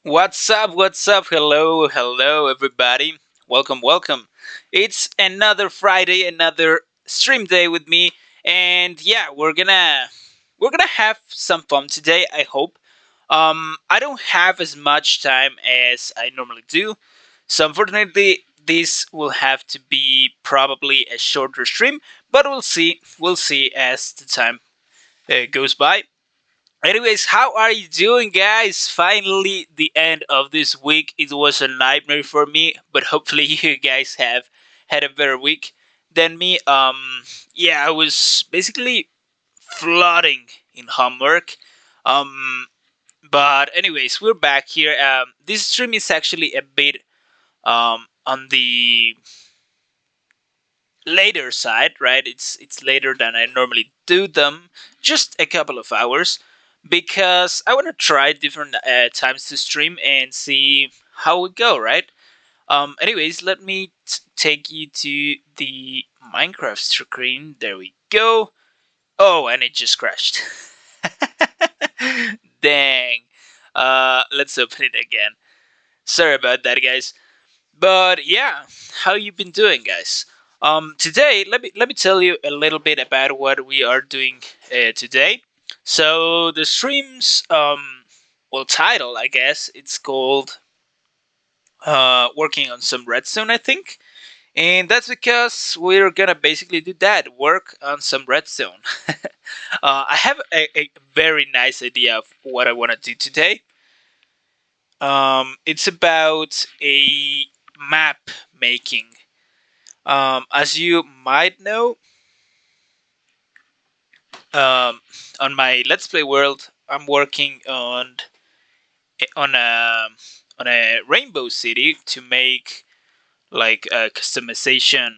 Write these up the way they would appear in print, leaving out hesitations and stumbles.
What's up? What's up? Hello, hello, everybody. Welcome, welcome. It's another Friday, another stream day with me, and yeah, we're gonna have some fun today. I hope. I don't have as much time as I normally do, so unfortunately, this will have to be probably a shorter stream. But we'll see. We'll see as the time goes by. Anyways, how are you doing, guys? Finally, the end of this week. It was a nightmare for me, but hopefully, you guys have had a better week than me. Yeah, I was basically flooding in homework. Um, but anyways, we're back here. This stream is actually a bit on the later side, right? It's later than I normally do them, just a couple of hours, because I want to try different times to stream and see how we go, right? Anyways, let me take you to the Minecraft screen. There we go. Oh, and it just crashed. Dang. Let's open it again. Sorry about that, guys. But yeah, how you been doing, guys? Today, let me tell you a little bit about what we are doing today. So the streams, well, title, I guess it's called "Working on Some Redstone," I think, and that's because we're gonna basically do that, work on some redstone. I have a very nice idea of what I want to do today. It's about a map making. As you might know, um, on my Let's Play world, I'm working on a on a rainbow city to make like customization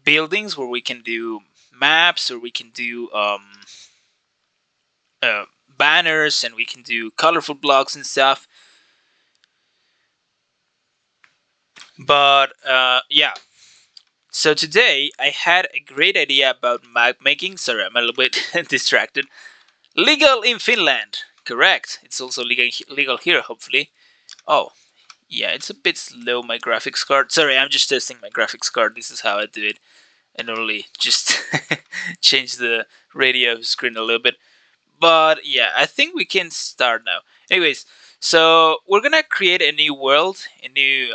buildings where we can do maps or we can do banners and we can do colorful blocks and stuff. But yeah, so today I had a great idea about map making. Sorry, I'm a little bit distracted. Legal in Finland. Correct. It's also legal here, hopefully. Oh, yeah, it's a bit slow, my graphics card. Sorry, I'm just testing my graphics card. This is how I do it. I normally just change the radio screen a little bit. But yeah, I think we can start now. Anyways, so we're gonna create a new world, a new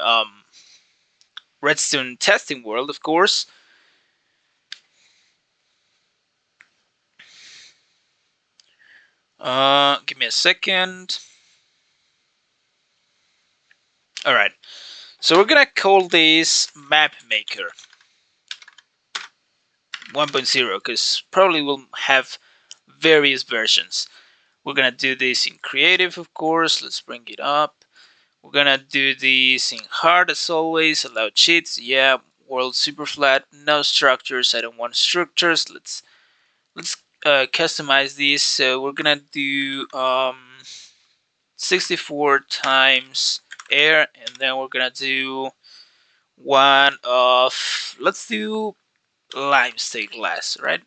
redstone testing world, of course. Give me a second. All right. So we're gonna call this map maker 1.0 because probably we'll have various versions. We're gonna do this in creative, of course. Let's bring it up. We're gonna do this in hard as always. Allow cheats. Yeah. World super flat. No structures. I don't want structures. Let's customize this. So we're gonna do 64 times air, and then we're gonna do one of, let's do limestone glass, right?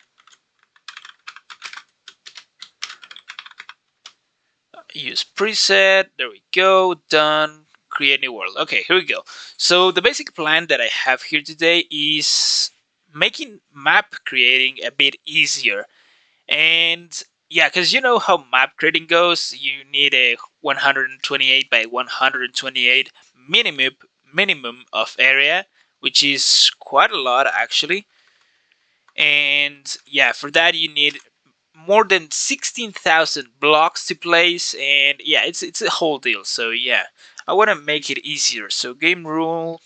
Use preset. There we go. Done. Create new world. Okay, here we go. So the basic plan that I have here today is making map creating a bit easier. And yeah, because you know how map creating goes. You need a 128 by 128 minimum of area, which is quite a lot actually. And yeah, for that you need more than 16,000 blocks to place, and yeah, it's a whole deal. So yeah, I want to make it easier. So game rule,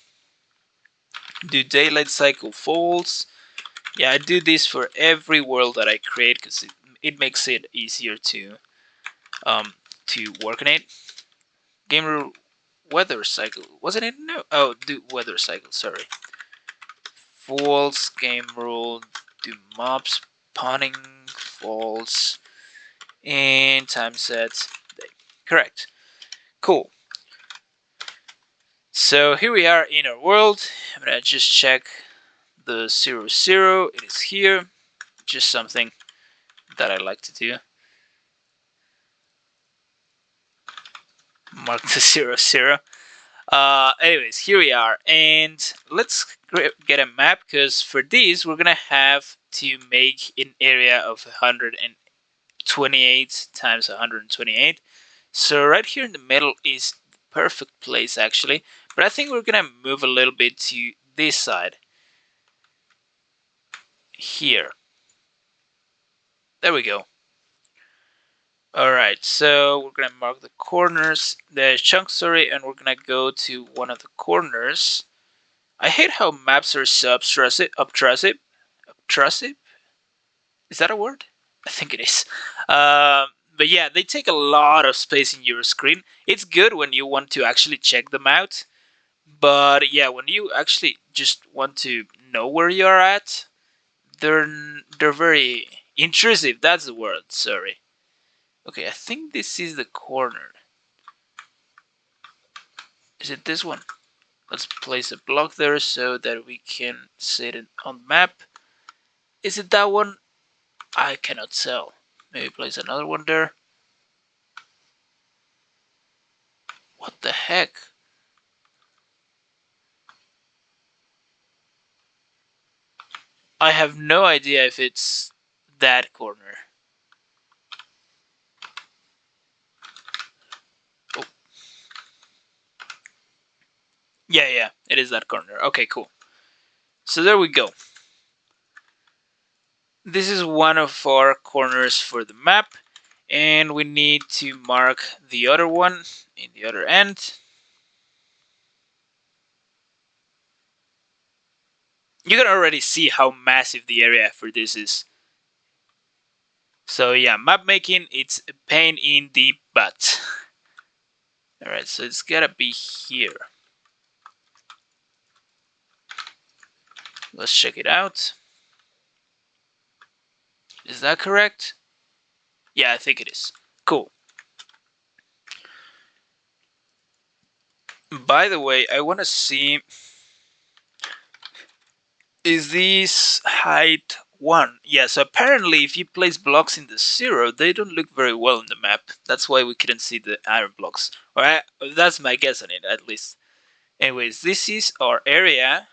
do daylight cycle false. Yeah, I do this for every world that I create because it makes it easier um work on it. Game rule weather cycle, wasn't it? No, oh, do weather cycle, sorry. False. Game rule, do mob spawning false, and time set day. Correct. Cool. So here we are in our world. I'm gonna just check the 00. It is here. Just something that I like to do. Mark the 00. Anyways, here we are, and let's get a map, because for this we're gonna have to make an area of 128 times 128. So right here in the middle is the perfect place actually, but I think we're gonna move a little bit to this side here. There we go. Alright, so we're gonna mark the corners, the chunks, sorry, and we're gonna go to one of the corners. I hate how maps are so obtrusive. Is that a word? I think it is. But yeah, they take a lot of space in your screen. It's good when you want to actually check them out, but yeah, when you actually just want to know where you're at, they're very intrusive. That's the word. Sorry. Okay, I think this is the corner. Is it this one? Let's place a block there so that we can see it on the map. Is it that one? I cannot tell. Maybe place another one there. What the heck? I have no idea if it's that corner. Oh. Yeah, it is that corner. Okay, cool. So there we go. This is one of our corners for the map, and we need to mark the other one in the other end. You can already see how massive the area for this is. So yeah, map making, it's a pain in the butt. Alright, so it's gotta be here. Let's check it out. Is that correct? Yeah, I think it is. Cool. By the way, I want to see, is this height 1? Yeah, so apparently if you place blocks in the 0, they don't look very well in the map. That's why we couldn't see the iron blocks. Alright, that's my guess on it, at least. Anyways, this is our area.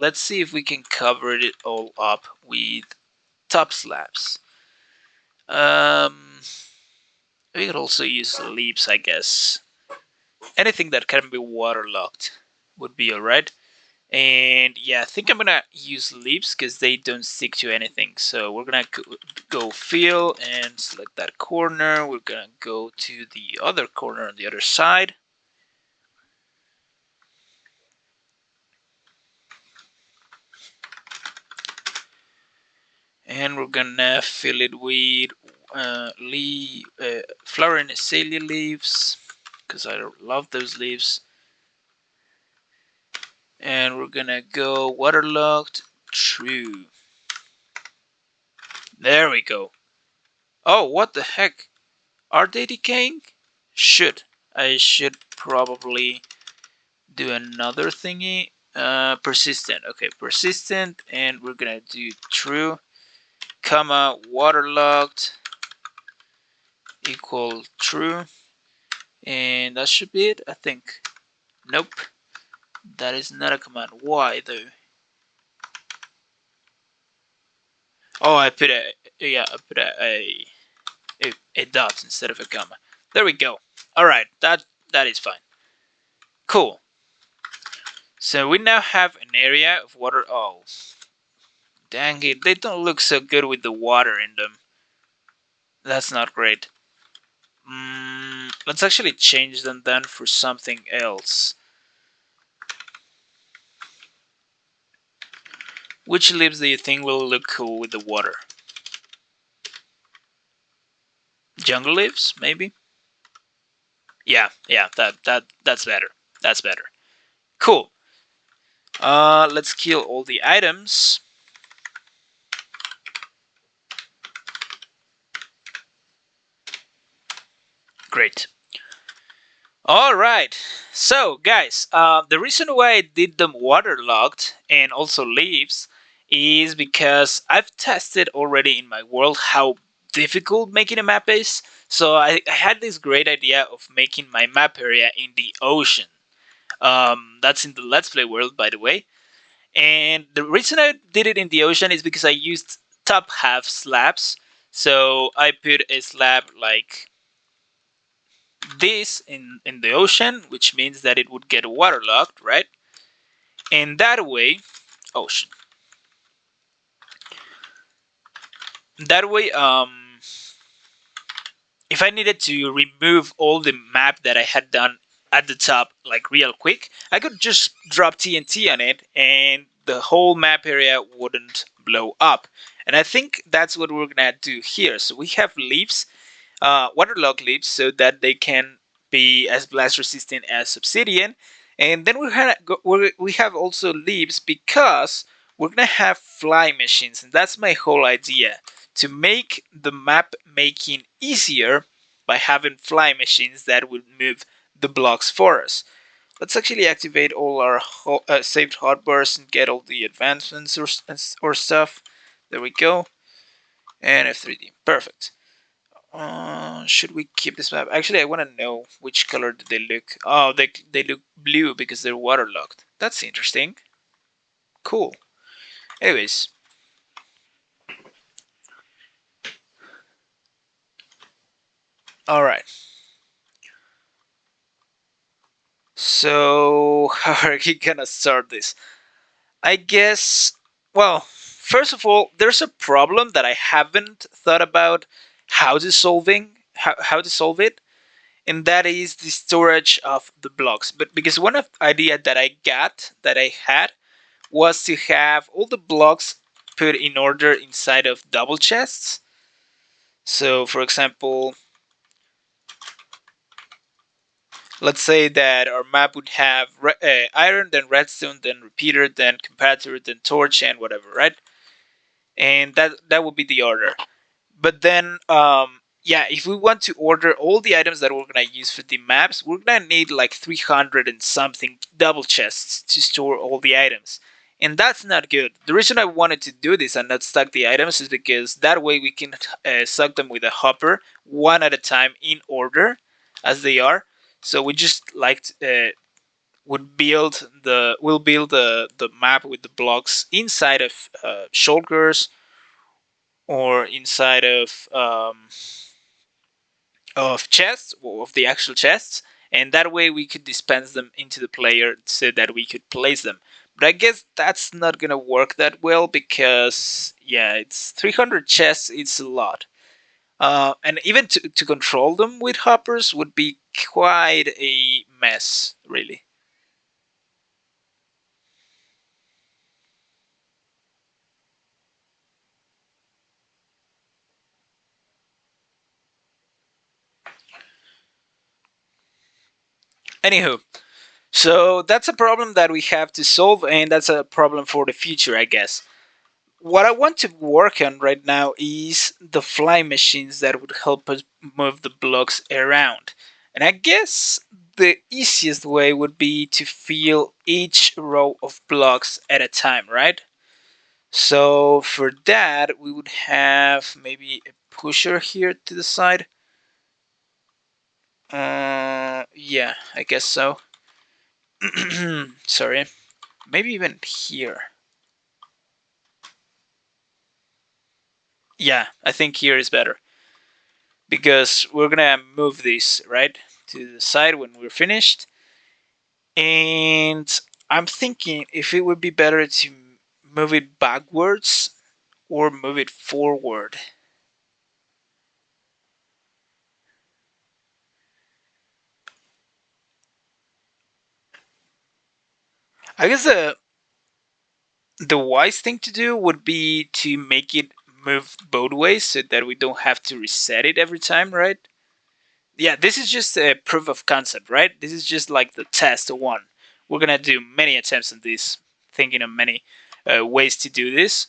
Let's see if we can cover it all up with top slabs. We could also use leaves, I guess. Anything that can be waterlogged would be alright. And yeah, I think I'm gonna use leaves because they don't stick to anything. So we're gonna go fill and select that corner. We're gonna go to the other corner on the other side. And we're gonna fill it with flowering azalea leaves, because I love those leaves. And we're gonna go waterlogged true. There we go. Oh, what the heck? Are they decaying? I should probably do another thingy. Persistent. Okay, persistent, and we're gonna do true, comma, waterlogged equal true, and that should be it, I think. Nope, that is not a command. Why though? Oh, I put a dot instead of a comma. There we go. All right, that is fine. Cool. So we now have an area of water. Oh, dang it! They don't look so good with the water in them. That's not great. Let's actually change them then for something else. Which leaves do you think will look cool with the water? Jungle leaves, maybe? Yeah, that's better. That's better. Cool. Let's kill all the items. Great. All right. So, guys, the reason why I did them waterlogged and also leaves is because I've tested already in my world how difficult making a map is. So I had this great idea of making my map area in the ocean. That's in the Let's Play world, by the way. And the reason I did it in the ocean is because I used top half slabs. So I put a slab like this in the ocean, which means that it would get waterlogged, right? And that way, ocean. That way, if I needed to remove all the map that I had done at the top, like real quick, I could just drop TNT on it and the whole map area wouldn't blow up. And I think that's what we're gonna do here. So we have leaves, waterlogged leaves, so that they can be as blast resistant as obsidian. And then we have also leaves because we're gonna have fly machines, and that's my whole idea, to make the map making easier by having fly machines that will move the blocks for us. Let's actually activate all our saved hotbars and get all the advancements or stuff. There we go. And F3D. Perfect. Should we keep this map? Actually, I want to know which color do they look. Oh, they look blue because they're waterlogged. That's interesting. Cool. Anyways, all right. So how are we gonna start this? I guess. Well, first of all, there's a problem that I haven't thought about how to solve it, and that is the storage of the blocks. But because one of the idea that I had was to have all the blocks put in order inside of double chests. So, for example, let's say that our map would have iron, then redstone, then repeater, then comparator, then torch, and whatever, right? And that would be the order. But then, yeah, if we want to order all the items that we're gonna use for the maps, we're gonna need like 300 and something double chests to store all the items. And that's not good. The reason I wanted to do this and not stack the items is because that way we can suck them with a hopper one at a time in order as they are. So we just like we'll build the map with the blocks inside of shulkers or inside of chests, of the actual chests, and that way we could dispense them into the player so that we could place them. But I guess that's not gonna work that well because yeah, it's 300 chests. It's a lot, and even to control them with hoppers would be quite a mess, really. Anywho, so that's a problem that we have to solve, and that's a problem for the future, I guess. What I want to work on right now is the fly machines that would help us move the blocks around. And I guess the easiest way would be to fill each row of blocks at a time, right? So for that, we would have maybe a pusher here to the side. Yeah, I guess so. Sorry. Maybe even here. Yeah, I think here is better. Because we're gonna move this right to the side when we're finished. And I'm thinking if it would be better to move it backwards or move it forward. I guess the wise thing to do would be to make it move both ways so that we don't have to reset it every time, right? Yeah, this is just a proof of concept, right? This is just like the test one. We're gonna do many attempts on this, thinking of many ways to do this.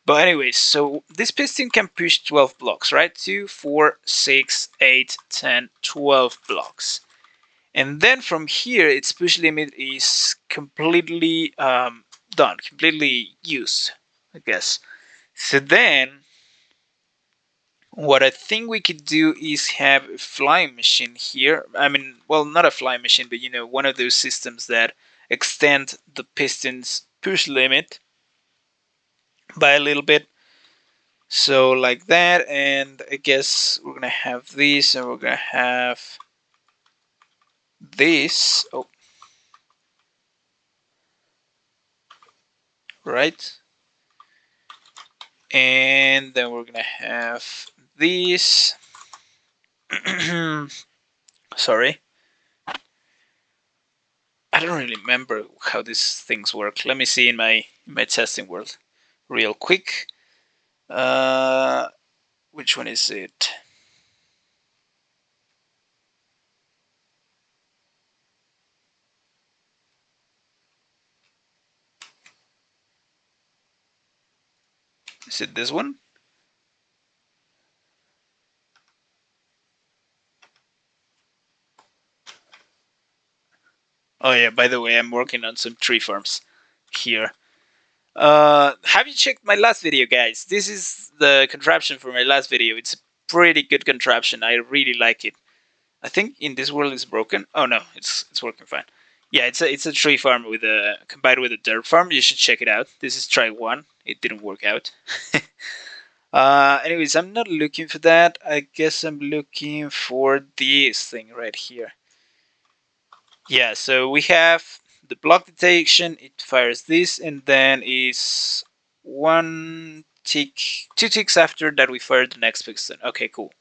But anyways, so this piston can push 12 blocks, right? 2, 4, 6, 8, 10, 12 blocks. And then from here, its push limit is completely done, completely used, I guess. So then What I think we could do is have a flying machine here. I mean, well, not a flying machine, but one of those systems that extend the piston's push limit by a little bit. So like that, and I guess we're gonna have this, and we're gonna have this. Oh, right. And then we're gonna have this. Sorry, I don't really remember how these things work. Let me see in my testing world, real quick. Uh, which one is it? Is it this one? Oh yeah. By the way, I'm working on some tree farms here. Have you checked my last video, guys? This is the contraption for my last video. It's a pretty good contraption. I really like it. I think in this world it's broken. Oh no, it's working fine. Yeah, it's a tree farm with a combined with a dirt farm. You should check it out. This is try one. It didn't work out. Anyways, I'm not looking for that. I guess I'm looking for this thing right here. Yeah, so we have the block detection. It fires this, and then is one tick, two ticks after that we fire the next piston. Okay, cool.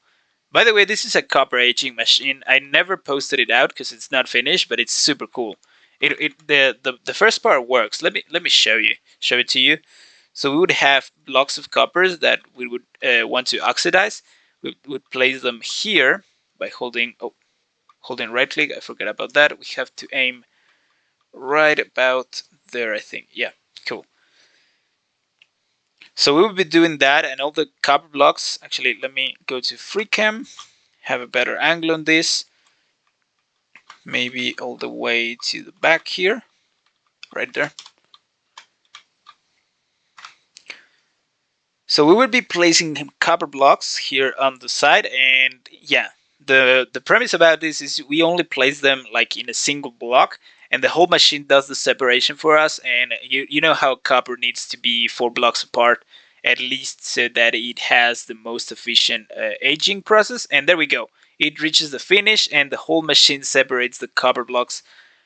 By the way, this is a copper aging machine. I never posted it out because it's not finished, but it's super cool. The first part works. Let me show it to you. So we would have blocks of coppers that we would want to oxidize. We would place them here by holding right click. I forgot about that. We have to aim right about there, I think. Yeah, cool. So we will be doing that, and all the copper blocks. Actually, let me go to FreeCam, have a better angle on this. Maybe all the way to the back here, right there. So we will be placing copper blocks here on the side, and yeah, the premise about this is we only place them like in a single block, and the whole machine does the separation for us. And you know how copper needs to be 4 blocks apart at least, so that it has the most efficient aging process. And there we go. It reaches the finish, and the whole machine separates the copper blocks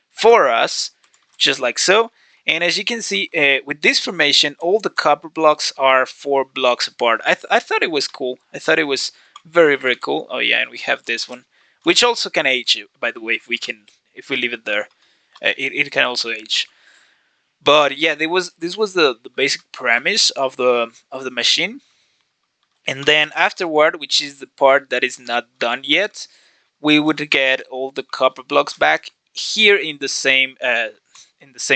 for us, just like so. And as you can see, with this formation, all the copper blocks are 4 blocks apart. I thought it was cool. I thought it was very, very cool. Oh yeah, and we have this one, which also can age, by the way, if we leave it there. It can also age. But yeah, this was the basic premise of the machine. And then afterward, which is the part that is not done yet, we would get all the copper blocks back here in the same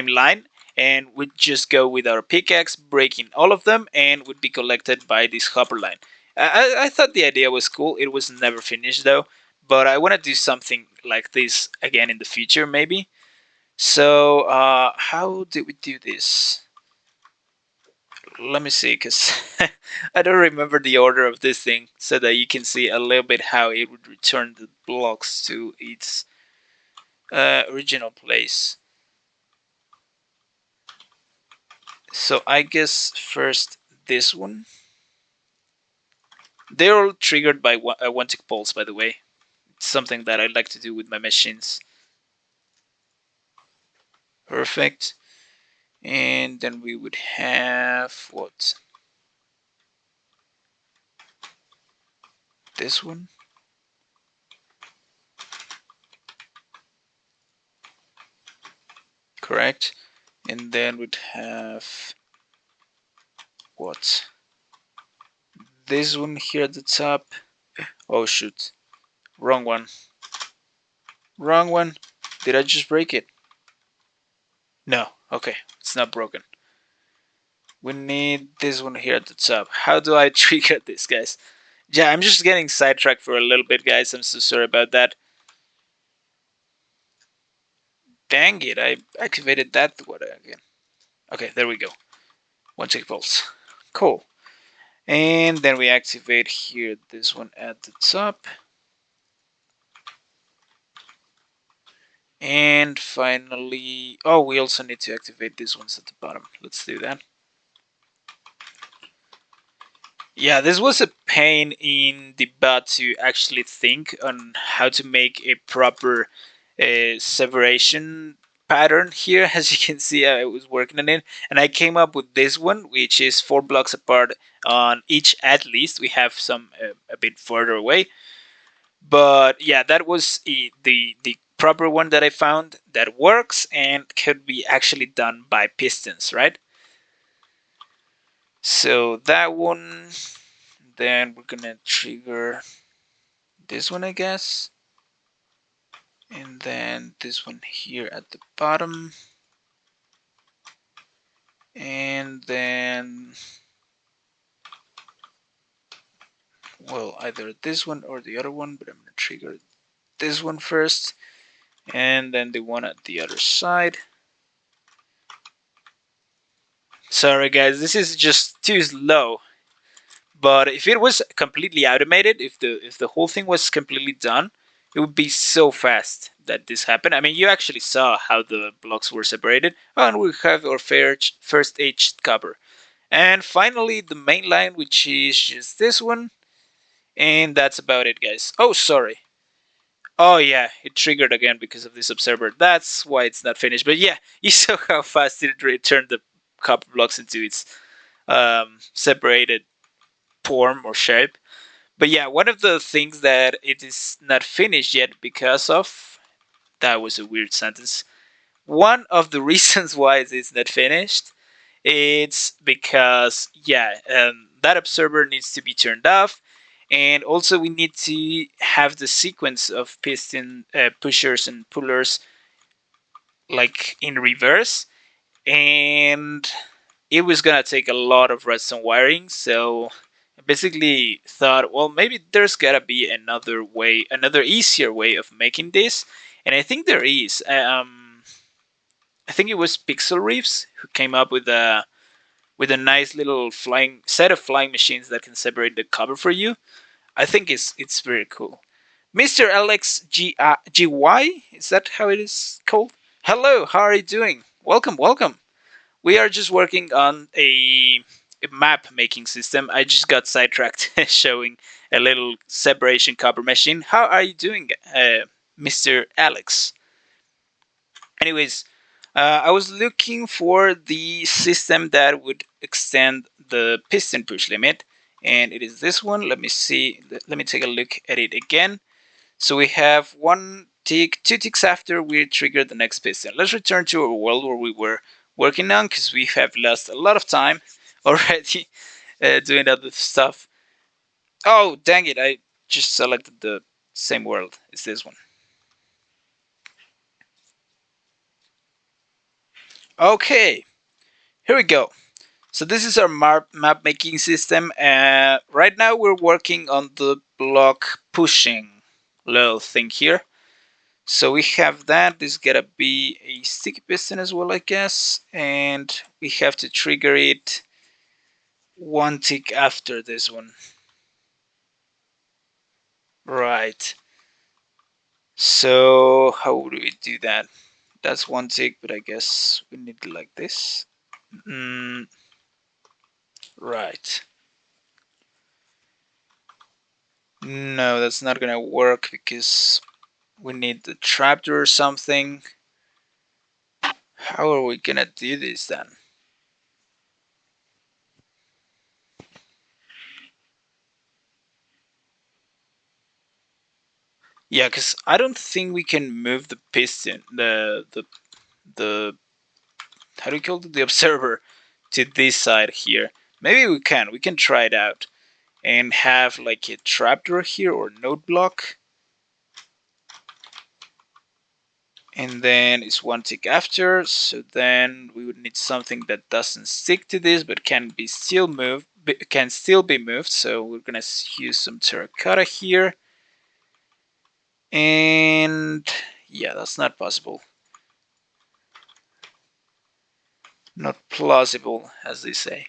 line, and we'd just go with our pickaxe, breaking all of them, and would be collected by this hopper line. I thought the idea was cool. It was never finished though, but I want to do something like this again in the future, maybe. So, how did we do this? Let me see, because I don't remember the order of this thing, so that you can see a little bit how it would return the blocks to its original place. So I guess first this one. They're all triggered by one tick pulse, by the way. It's something that I like to do with my machines. Perfect. And then we would have what? This one. Correct. And then we'd have what? This one here at the top. Oh shoot. Wrong one. Wrong one. Did I just break it? No. Okay. It's not broken. We need this one here at the top. How do I trigger this, guys? Yeah, I'm just getting sidetracked for a little bit, guys. I'm so sorry about that. Dang it, I activated that one again. Okay, there we go. One tick pulse. Cool. And then we activate here this one at the top. And finally, oh, we also need to activate these ones at the bottom. Let's do that. Yeah, this was a pain in the butt to actually think on how to make a proper separation pattern here. As you can see, I was working on it, and I came up with this one, which is 4 blocks apart on each. At least we have some a bit further away, but yeah, that was the proper one that I found that works and could be actually done by pistons, right? So that one, then we're gonna trigger this one, I guess, and then this one here at the bottom, and then, well, either this one or the other one, but I'm gonna trigger this one first, and then the one at the other side. Sorry guys, this is just too slow. But if it was completely automated, if the whole thing was completely done, it would be so fast that this happened. I mean, you actually saw how the blocks were separated. Oh, and we have our first aged copper. And finally, the main line, which is just this one. And that's about it, guys. Oh, sorry. Oh, yeah, it triggered again because of this observer. That's why it's not finished. But yeah, you saw how fast it returned the copper blocks into its separated form or shape. But yeah, one of the things that it is not finished yet because of, that was a weird sentence. One of the reasons why it is not finished, it's because that observer needs to be turned off, and also we need to have the sequence of piston pushers and pullers like in reverse, and it was gonna take a lot of redstone wiring. So I basically thought, well, maybe there's gotta be another way, another easier way of making this, and I think there is. I think it was Pixel Reefs who came up with a nice little flying set of flying machines that can separate the cover for you. I think it's very cool. Mr. Alex GY, is that how it is called? Hello, how are you doing? Welcome, welcome. We are just working on a map making system. I just got sidetracked showing a little separation copper machine. How are you doing, Mr. Alex? Anyways, I was looking for the system that would extend the piston push limit, and it is this one. Let me see. Let me take a look at it again. So we have one tick, 2 ticks after we trigger the next piston. Let's return to our world where we were working on, because we have lost a lot of time already doing other stuff. Oh, dang it. I just selected the same world. It's this one. Okay, here we go. So this is our map making system. Right now we're working on the block pushing little thing here. So we have that. This is gonna be a sticky piston as well, I guess, and we have to trigger it one tick after this one. Right. So how do we do that? That's one tick, but I guess we need it like this. Mm, right. No, that's not gonna work because we need the trapdoor or something. How are we gonna do this then? Yeah, because I don't think we can move the piston, the how do you call it, the observer, to this side here. Maybe we can. We can try it out and have like a trapdoor here or node block, and then it's one tick after. So then we would need something that doesn't stick to this but can be still moved. Can still be moved. So we're gonna use some terracotta here. And yeah, that's not possible. Not plausible, as they say.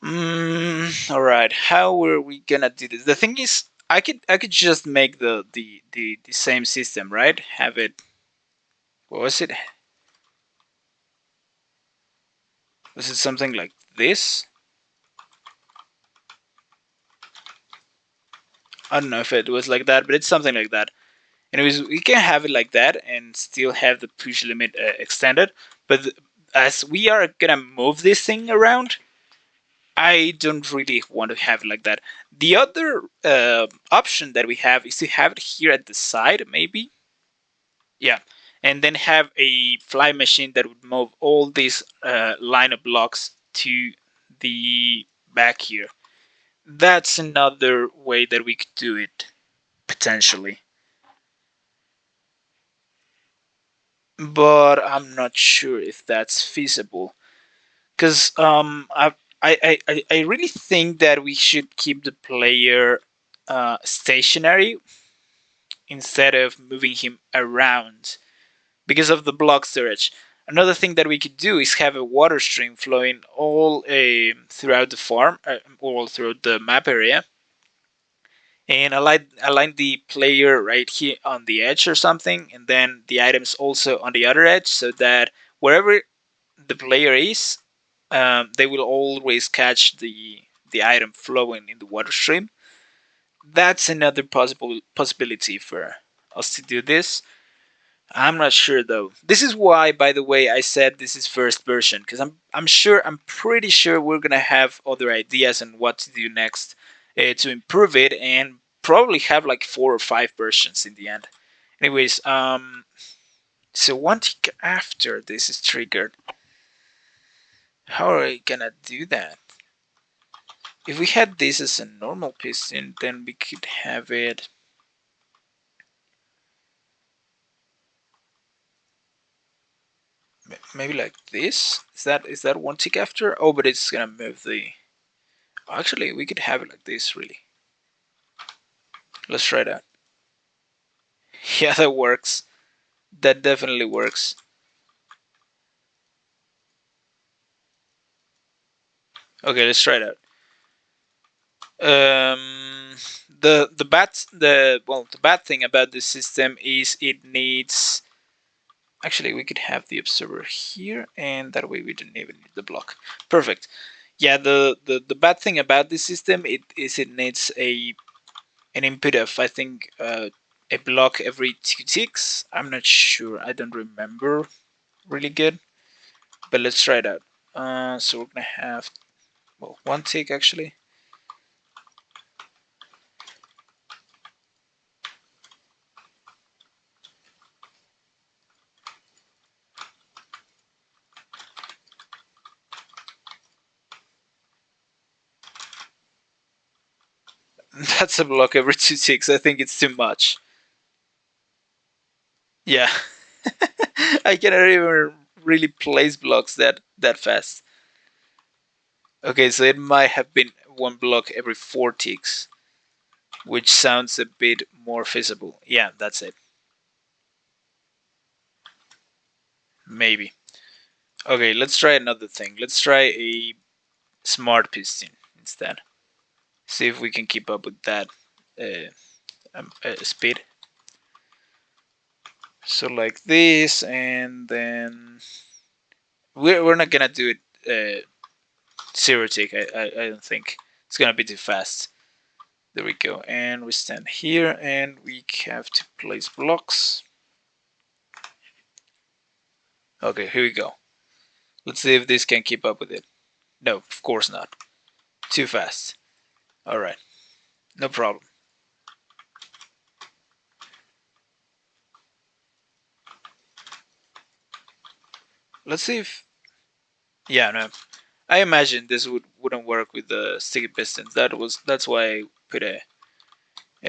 All right. How are we gonna do this? The thing is, I could just make the same system, right? Have it. What was it? Was it something like this? I don't know if it was like that, but it's something like that. Anyways, we can have it like that and still have the push limit extended. But as we are gonna move this thing around, I don't really want to have it like that. The other option that we have is to have it here at the side, maybe. Yeah, and then have a fly machine that would move all these line of blocks to the back here. That's another way that we could do it potentially, but I'm not sure if that's feasible. Because I really think that we should keep the player stationary instead of moving him around because of the block storage. Another thing that we could do is have a water stream flowing all throughout the farm, all throughout the map area, and align the player right here on the edge or something, and then the items also on the other edge, so that wherever the player is, they will always catch the item flowing in the water stream. That's another possibility for us to do this. I'm not sure though. This is why, by the way, I said this is first version, because I'm pretty sure we're gonna have other ideas on what to do next to improve it, and probably have like 4 or 5 versions in the end. Anyways, so one tick after this is triggered. How are we gonna do that? If we had this as a normal piston, then we could have it. Maybe like this. Is that one tick after? Oh, but it's gonna move the. Actually, we could have it like this. Really. Let's try that. Yeah, that works. That definitely works. Okay, let's try that. The bad thing about this system is it needs. Actually, we could have the observer here, and that way we don't even need the block. Perfect. Yeah, the bad thing about this system it needs an input of, I think, a block every 2 ticks. I'm not sure. I don't remember really good, but let's try it out. So we're gonna have, well, 1 tick actually. That's a block every 2 ticks. I think it's too much. Yeah, I cannot even really place blocks that fast. Okay, so it might have been 1 block every 4 ticks, which sounds a bit more feasible. Yeah, that's it. Maybe. Okay, let's try another thing. Let's try a smart piston instead. See if we can keep up with that speed. So like this, and then we're not gonna do it 0 tick. I don't think it's gonna be too fast. There we go, and we stand here, and we have to place blocks. Okay, here we go. Let's see if this can keep up with it. No, of course not. Too fast. All right, no problem. Let's see if. Yeah, no. I imagine this wouldn't work with the sticky pistons. That's why I put a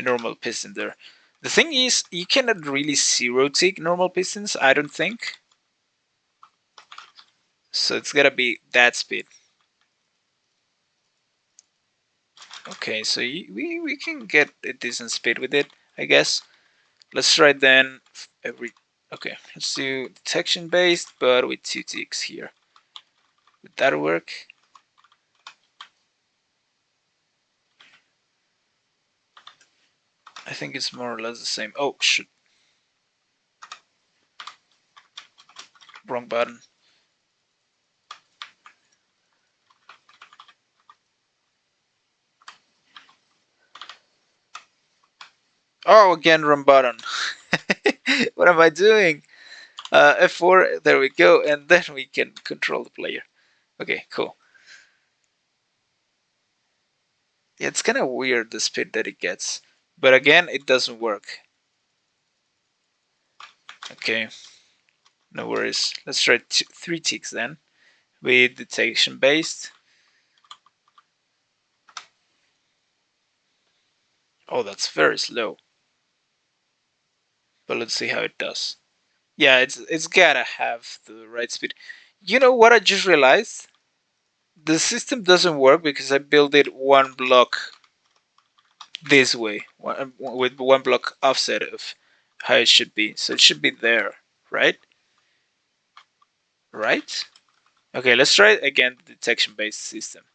normal piston there. The thing is, you cannot really 0 tick normal pistons. I don't think. So it's gotta be that speed. Okay, so we can get a decent speed with it, I guess. Let's try then every. Okay, let's do detection based, but with 2 ticks here. Would that work? I think it's more or less the same. Oh, shoot. Wrong button. Oh, again, wrong button. What am I doing? F4, there we go, and then we can control the player. Okay, cool. Yeah, it's kind of weird the speed that it gets, but again, it doesn't work. Okay, no worries. Let's try 3 ticks then, with detection based. Oh, that's very slow, but let's see how it does. Yeah, it's gotta have the right speed. You know what I just realized? The system doesn't work because I built it one block this way, with one block offset of how it should be. So it should be there, right? Right? Okay, let's try it again. Detection-based system.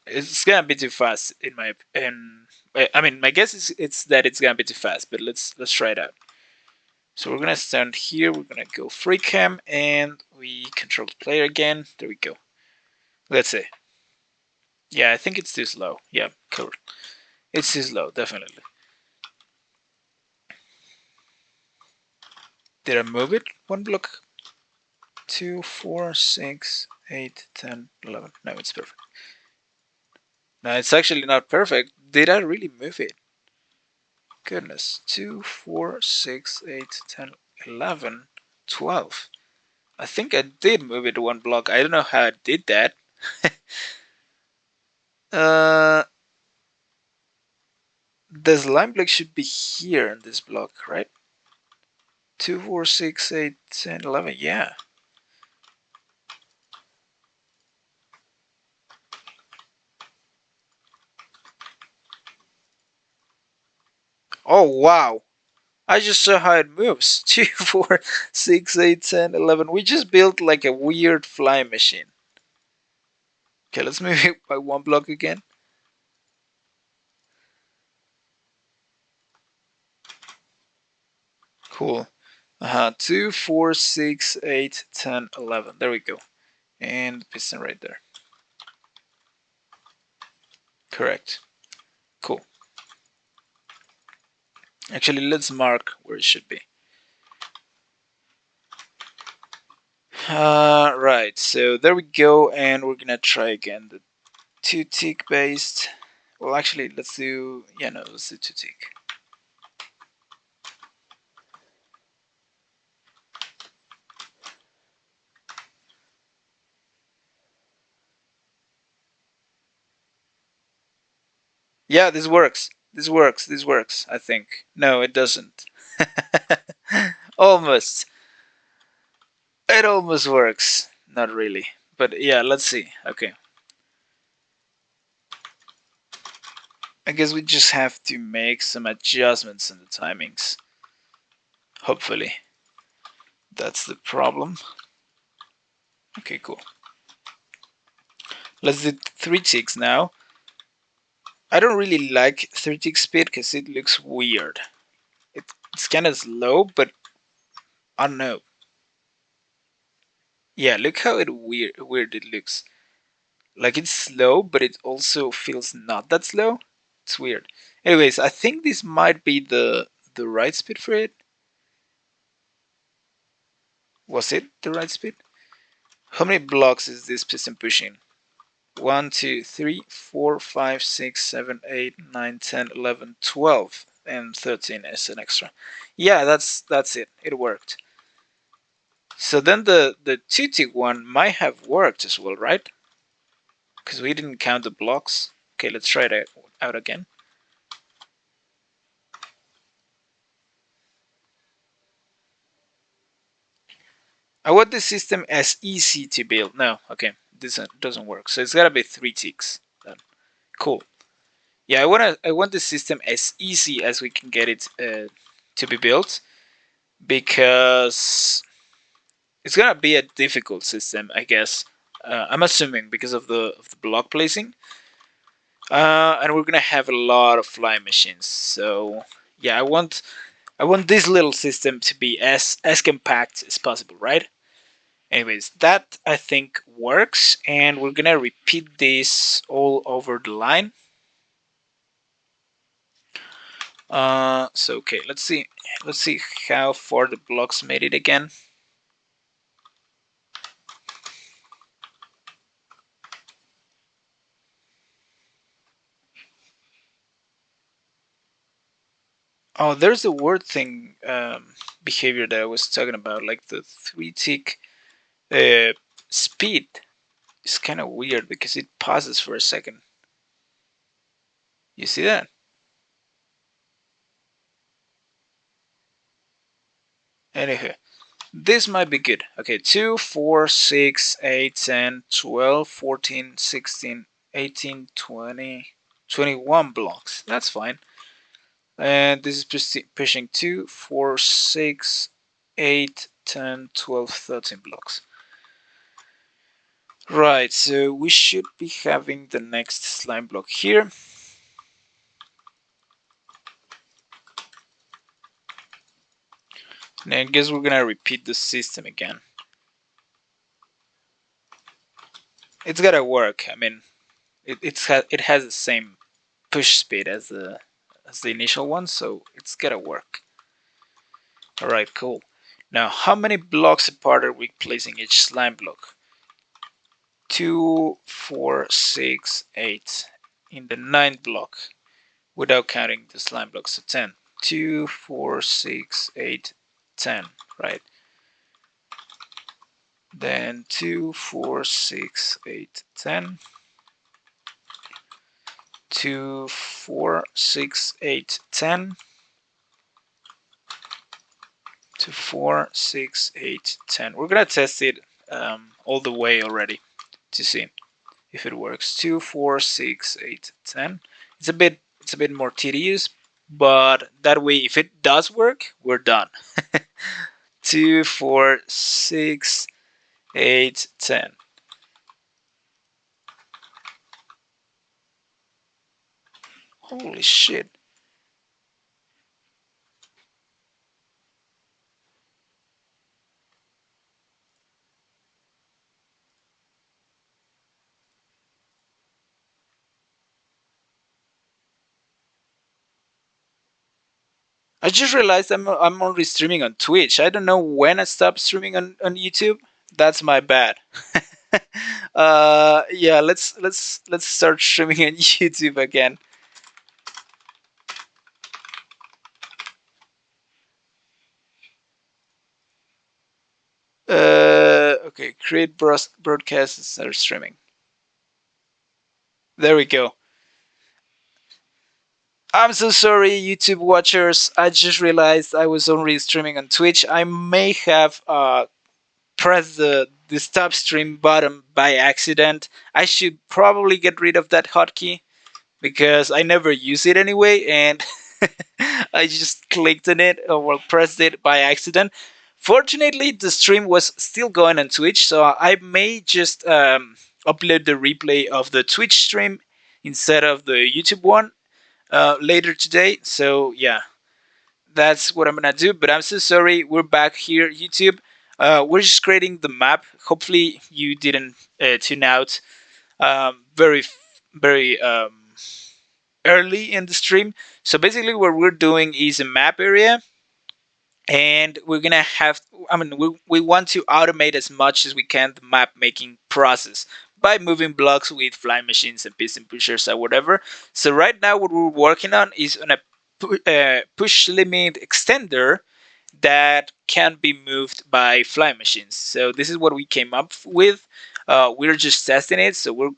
It's gonna be too fast in my I mean, my guess is it's that it's gonna be too fast. But let's try it out. So we're gonna stand here. We're gonna go free cam and we control the player again. There we go. Let's see. Yeah, I think it's too slow. Yeah, cool. It's too slow, definitely. Did I move it one block? 2, 4, 6, 8, 10, 11. No, it's perfect. No, it's actually not perfect. Did I really move it? Goodness. 2, 4, 6, 8, 10, 11, 12. I think I did move it one block. I don't know how I did that. uh, the slime block should be here in this block, right? 2, 4, 6, 8, 10, 11. Yeah. Oh, wow. I just saw how it moves. 2, 4, 6, 8, 10, 11. We just built like a weird flying machine. Okay, let's move it by one block again. Cool. 2, 4, 6, 8, 10, 11. There we go. And piston right there. Correct. Cool. Actually, let's mark where it should be. Right, so there we go, and we're gonna try again the 2 tick based. Well, actually, let's do, yeah, no, let's do 2 tick. Yeah, this works. This works. This works, I think. No, it doesn't. Almost. It almost works. Not really. But yeah, let's see. Okay. I guess we just have to make some adjustments in the timings. Hopefully. That's the problem. Okay, cool. Let's do 3 ticks now. I don't really like 3 tick speed because it looks weird. It's kind of slow, but I don't know. Yeah, look how weird it looks. Like it's slow, but it also feels not that slow. It's weird. Anyways, I think this might be the right speed for it. Was it the right speed? How many blocks is this piston pushing? 1, 2, 3, 4, 5, 6, 7, 8, 9, 10, 11, 12, and 13 is an extra. Yeah, that's it. It worked. So then the 2 tick one might have worked as well, right? Because we didn't count the blocks. Okay, let's try it out again. I want this system as easy to build. No, okay, this doesn't work. So it's gotta be 3 ticks. Then. Cool. Yeah, I want the system as easy as we can get it to be built, because it's gonna be a difficult system, I guess. I'm assuming because of the block placing. And we're gonna have a lot of flying machines. So yeah, I want this little system to be as compact as possible, right? Anyways, that I think works, and we're gonna repeat this all over the line. So okay, let's see how far the blocks made it again. Oh, there's a word thing behavior that I was talking about, like the 3 tick uh, speed. It's kind of weird because it pauses for a second. You see that? Anywho, this might be good. Okay, 2, 4, 6, 8, 10, 12, 14, 16, 18, 20, 21 blocks. That's fine. And this is pushing 2, 4, 6, 8, 10, 12, 13 blocks. Right, so we should be having the next slime block here. And I guess we're gonna repeat the system again. It's gotta work. I mean, it has the same push speed as the initial one, so it's gotta work. All right, cool. Now, how many blocks apart are we placing each slime block? 2, 4, 6, 8. In the ninth block, without counting the slime blocks, so 10. 2, 4, 6, 8, 10. Right. Then 2, 4, 6, 8, 10. 2, 4, 6, 8, 10. 2, 4, 6, 8, 10. We're gonna test it all the way already to see if it works. 2, 4, 6, 8, 10. It's a bit more tedious, but that way if it does work, we're done. 2, 4, 6, 8, 10. Holy shit. I just realized I'm only streaming on Twitch. I don't know when I stopped streaming on YouTube. That's my bad. Yeah, let's start streaming on YouTube again. Okay, create broadcast and start streaming. There we go. I'm so sorry, YouTube watchers. I just realized I was only streaming on Twitch. I may have pressed the stop stream button by accident. I should probably get rid of that hotkey because I never use it anyway, and I just clicked on it or pressed it by accident. Fortunately, the stream was still going on Twitch, so I may just upload the replay of the Twitch stream instead of the YouTube one later today. So yeah, that's what I'm gonna do. But I'm so sorry. We're back here, YouTube. We're just creating the map. Hopefully, you didn't tune out very, very early in the stream. So basically, what we're doing is a map area, and we're gonna have. I mean, we want to automate as much as we can the map making process by moving blocks with flying machines and piston pushers or whatever. So right now, what we're working on is on a push limit extender that can be moved by flying machines. So this is what we came up with. We're just testing it. So we're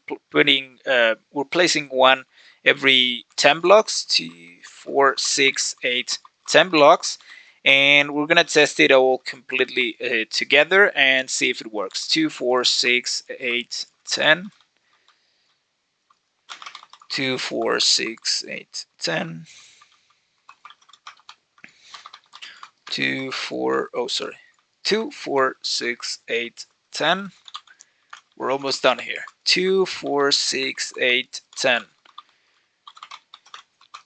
placing one every 10 blocks, 2, 4, 6, 8, 10 blocks. And we're gonna test it all completely together and see if it works. 2, 4, 6, 8, 10. 2, 4, 6, 8, 10. 2, 4, oh, sorry. 2, 4, 6, 8, 10. We're almost done here. 2, 4, 6, 8, 10.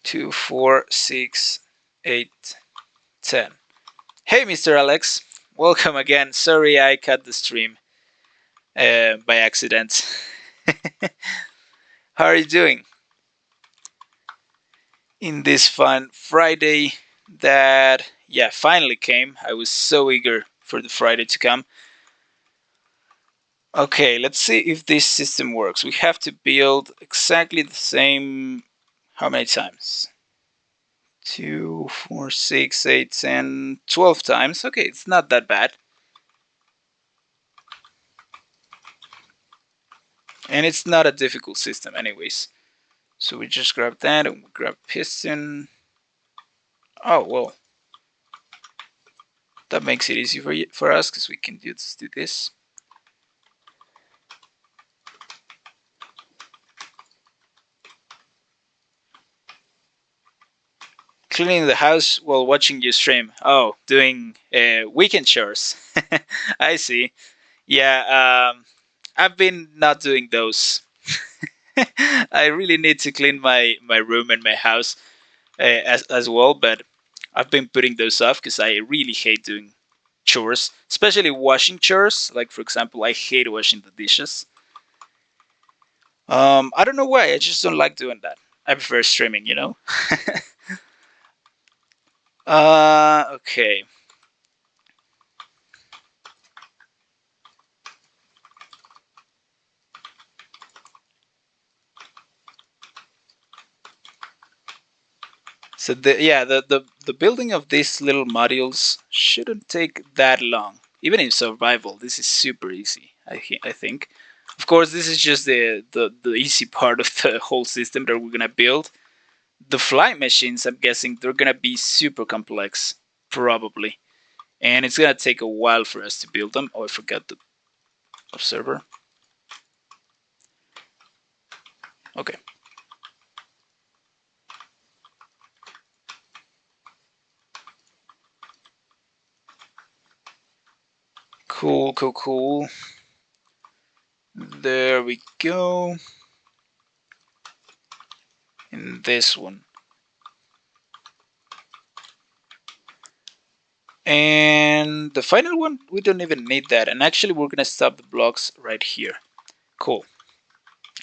2, 4, 6, 8, 10. Hey, Mr. Alex. Welcome again. Sorry I cut the stream by accident. How are you doing in this fun Friday that, yeah, finally came? I was so eager for the Friday to come. Okay, let's see if this system works. We have to build exactly the same. How many times? 2, 4, 6, 8, 10, 12 times. Okay, it's not that bad. And it's not a difficult system anyways. So we just grab that and we grab piston. Oh, well. That makes it easy for us because we can just do this. Cleaning the house while watching you stream. Oh, doing weekend chores. I see. Yeah, I've been not doing those. I really need to clean my room and my house as well, but I've been putting those off because I really hate doing chores, especially washing chores. Like, for example, I hate washing the dishes. I don't know why. I just don't like doing that. I prefer streaming, you know. Okay. So the building of these little modules shouldn't take that long. Even in survival, this is super easy. I think. Of course, this is just the easy part of the whole system that we're gonna build. The flying machines, I'm guessing, they're gonna be super complex, probably, and it's gonna take a while for us to build them. Oh, I forgot the observer. Okay. Cool, cool, cool. There we go. And this one. And the final one, we don't even need that. And actually, we're going to stop the blocks right here. Cool.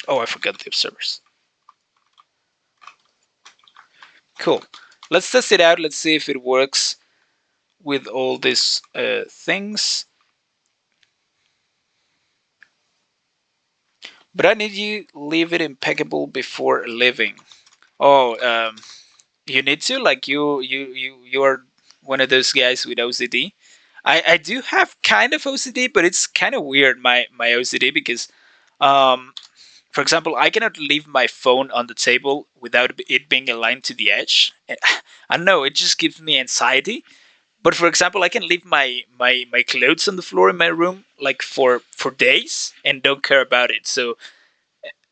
Oh, I forgot the observers. Cool. Let's test it out. Let's see if it works with all these things. But I need you leave it impeccable before leaving. Oh, you need to? Like you're one of those guys with OCD? I do have kind of OCD, but it's kind of weird, my OCD, because um, for example, I cannot leave my phone on the table without it being aligned to the edge. I don't know, it just gives me anxiety. But for example, I can leave my clothes on the floor in my room like for days and don't care about it. So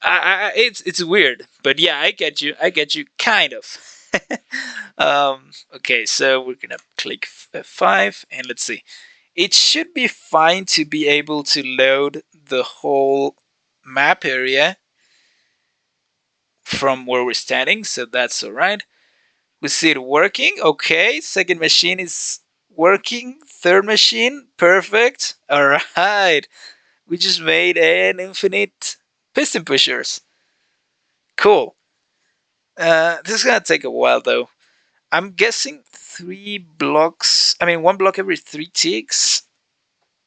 it's weird, but yeah, I get you. I get you, kind of. Okay, so we're gonna click F5 and let's see. It should be fine to be able to load the whole map area from where we're standing, so that's all right. We see it working. Okay, second machine is working. Third machine, perfect. All right, we just made an infinite piston pushers. Cool. This is gonna take a while though. I'm guessing 3 blocks. I mean, 1 block every 3 ticks.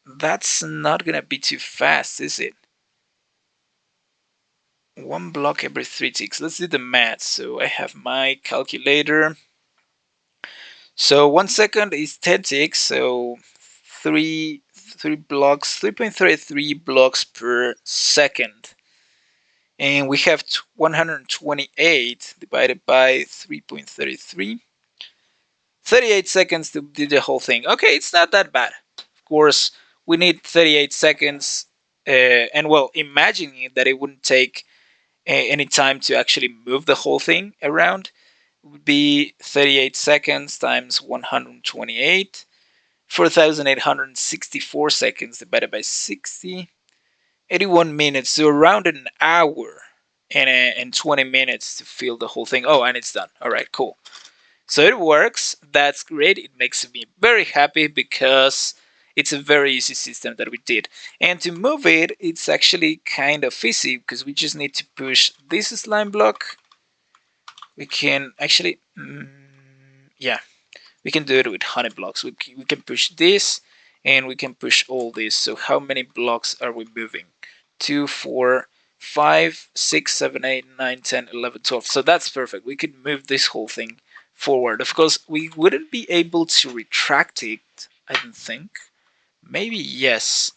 That's not gonna be too fast, is it? 1 block every 3 ticks. Let's do the math. So I have my calculator. So 1 second is 10 ticks. So three blocks, 3.33 blocks per second. And we have 128 divided by 3.33. 38 seconds to do the whole thing. Okay, it's not that bad. Of course, we need 38 seconds. And well, imagining that it wouldn't take any time to actually move the whole thing around, it would be 38 seconds times 128, 4,864 seconds divided by 60, 81 minutes, so around an hour. and 20 minutes to fill the whole thing. Oh, and it's done. All right, cool. So it works. That's great. It makes me very happy because it's a very easy system that we did. And to move it, it's actually kind of easy because we just need to push this slime block. We can actually, yeah, we can do it with honey blocks. We can push this and we can push all this. So how many blocks are we moving? 2, 4, 5, 6, 7, 8, 9, 10, 11, 12. So that's perfect. We could move this whole thing forward. Of course, we wouldn't be able to retract it, I don't think. Maybe yes.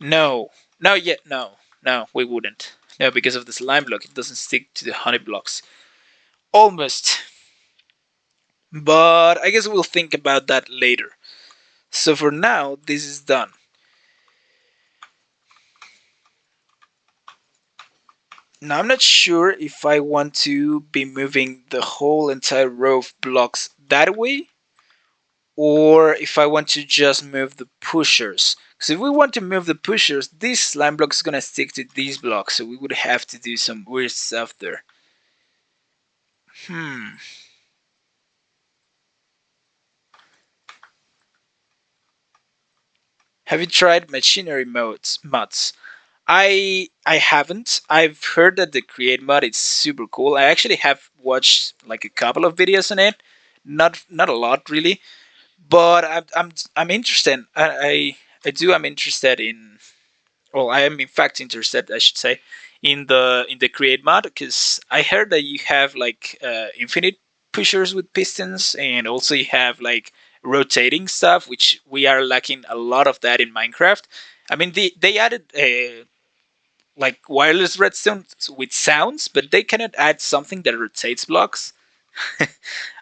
No. No, yet no. No, we wouldn't. No, because of the slime block, it doesn't stick to the honey blocks. Almost. But I guess we'll think about that later. So for now, this is done. Now I'm not sure if I want to be moving the whole entire row of blocks that way or if I want to just move the pushers. Because if we want to move the pushers, this slime block is going to stick to these blocks, so we would have to do some weird stuff there. Have you tried machinery mods? I haven't. I've heard that the create mod is super cool. I actually have watched like a couple of videos on it. Not a lot really, but I'm interested. I'm interested in. Well, I am in fact interested, I should say, in the create mod because I heard that you have like infinite pushers with pistons, and also you have like rotating stuff, which we are lacking a lot of that in Minecraft. I mean, they added like wireless redstone with sounds, but they cannot add something that rotates blocks.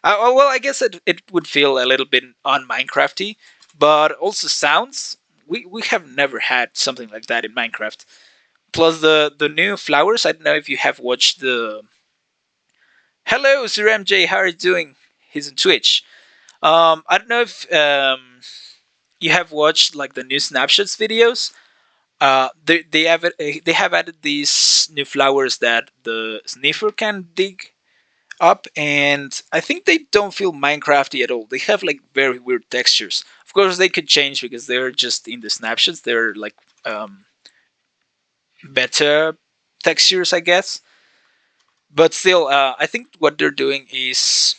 Well, I guess it would feel a little bit on Minecrafty, but also sounds. We have never had something like that in Minecraft. Plus the new flowers. I don't know if you have watched the. Hello, Sir MJ. How are you doing? He's on Twitch. I don't know if you have watched like the new snapshots videos. They have added these new flowers that the sniffer can dig up, and I think they don't feel Minecrafty at all. They have like very weird textures. Of course, they could change because they're just in the snapshots. They're like better textures, I guess. But still, I think what they're doing is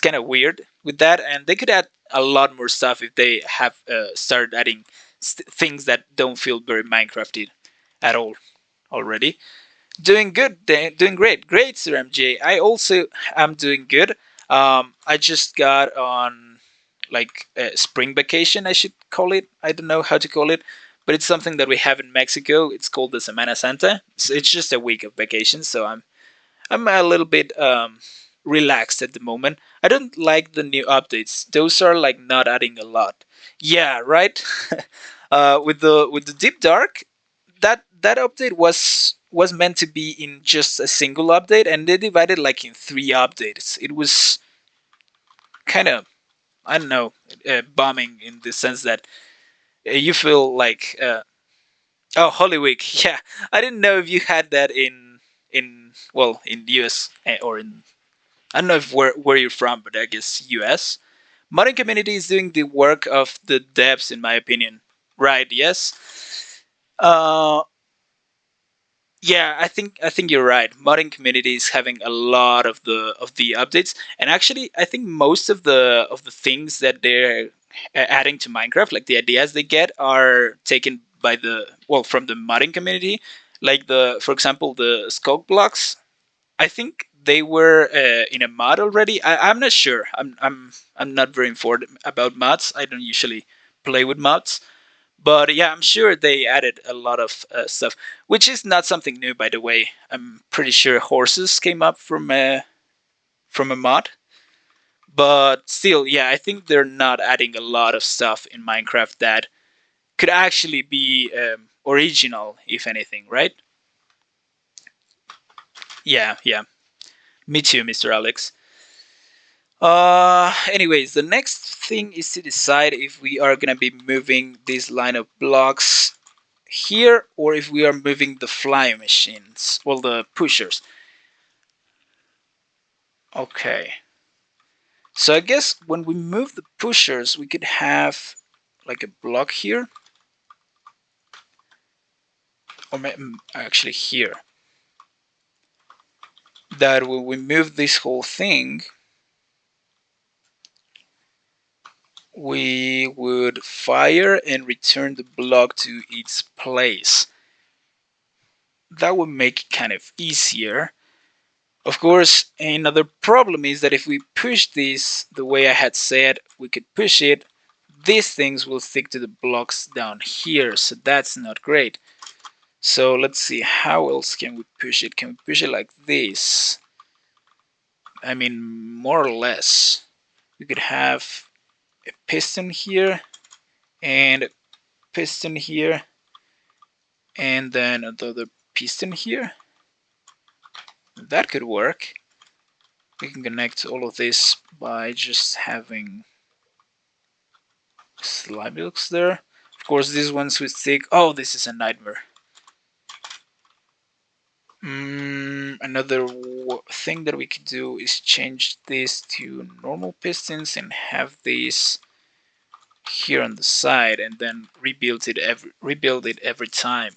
kind of weird with that, and they could add a lot more stuff if they have started adding things that don't feel very Minecrafty at all already. Doing good, doing great, Sir MJ. I also am doing good. I just got on like spring vacation, I should call it. I don't know how to call it, but it's something that we have in Mexico. It's called the Semana Santa. So it's just a week of vacation, so I'm a little bit relaxed at the moment. I don't like the new updates. Those are like not adding a lot. Yeah, right. With the deep dark, that update was meant to be in just a single update, and they divided like in three updates. It was kind of, I don't know, bombing in the sense that you feel like oh, Holy Week. Yeah, I didn't know if you had that in well in US or in I don't know if where you're from, but I guess US. Modern community is doing the work of the devs, in my opinion. Right? Yes. Uh, yeah, I think you're right. Modding community is having a lot of the updates, and actually, I think most of the things that they're adding to Minecraft, like the ideas they get, are taken by the well from the modding community. Like for example, the sculk blocks. I think they were in a mod already. I'm not sure. I'm not very informed about mods. I don't usually play with mods, but yeah, I'm sure they added a lot of stuff, which is not something new, by the way. I'm pretty sure horses came up from a mod, but still, yeah, I think they're not adding a lot of stuff in Minecraft that could actually be original, if anything, right? Yeah, yeah. Me too, Mr. Alex. Anyways, the next thing is to decide if we are gonna be moving this line of blocks here or if we are moving the fly machines, well, the pushers. Okay. So I guess when we move the pushers, we could have like a block here, or actually here. That when we move this whole thing, we would fire and return the block to its place. That would make it kind of easier. Of course, another problem is that if we push this the way I had said we could push it, these things will stick to the blocks down here, so that's not great. So let's see, how else can we push it? Can we push it like this? I mean, more or less. We could have a piston here, and a piston here, and then another piston here. That could work. We can connect all of this by just having slime blocks there. Of course, these ones with stick. Oh, this is a nightmare. Another thing that we could do is change this to normal pistons and have these here on the side, and then rebuild it every time.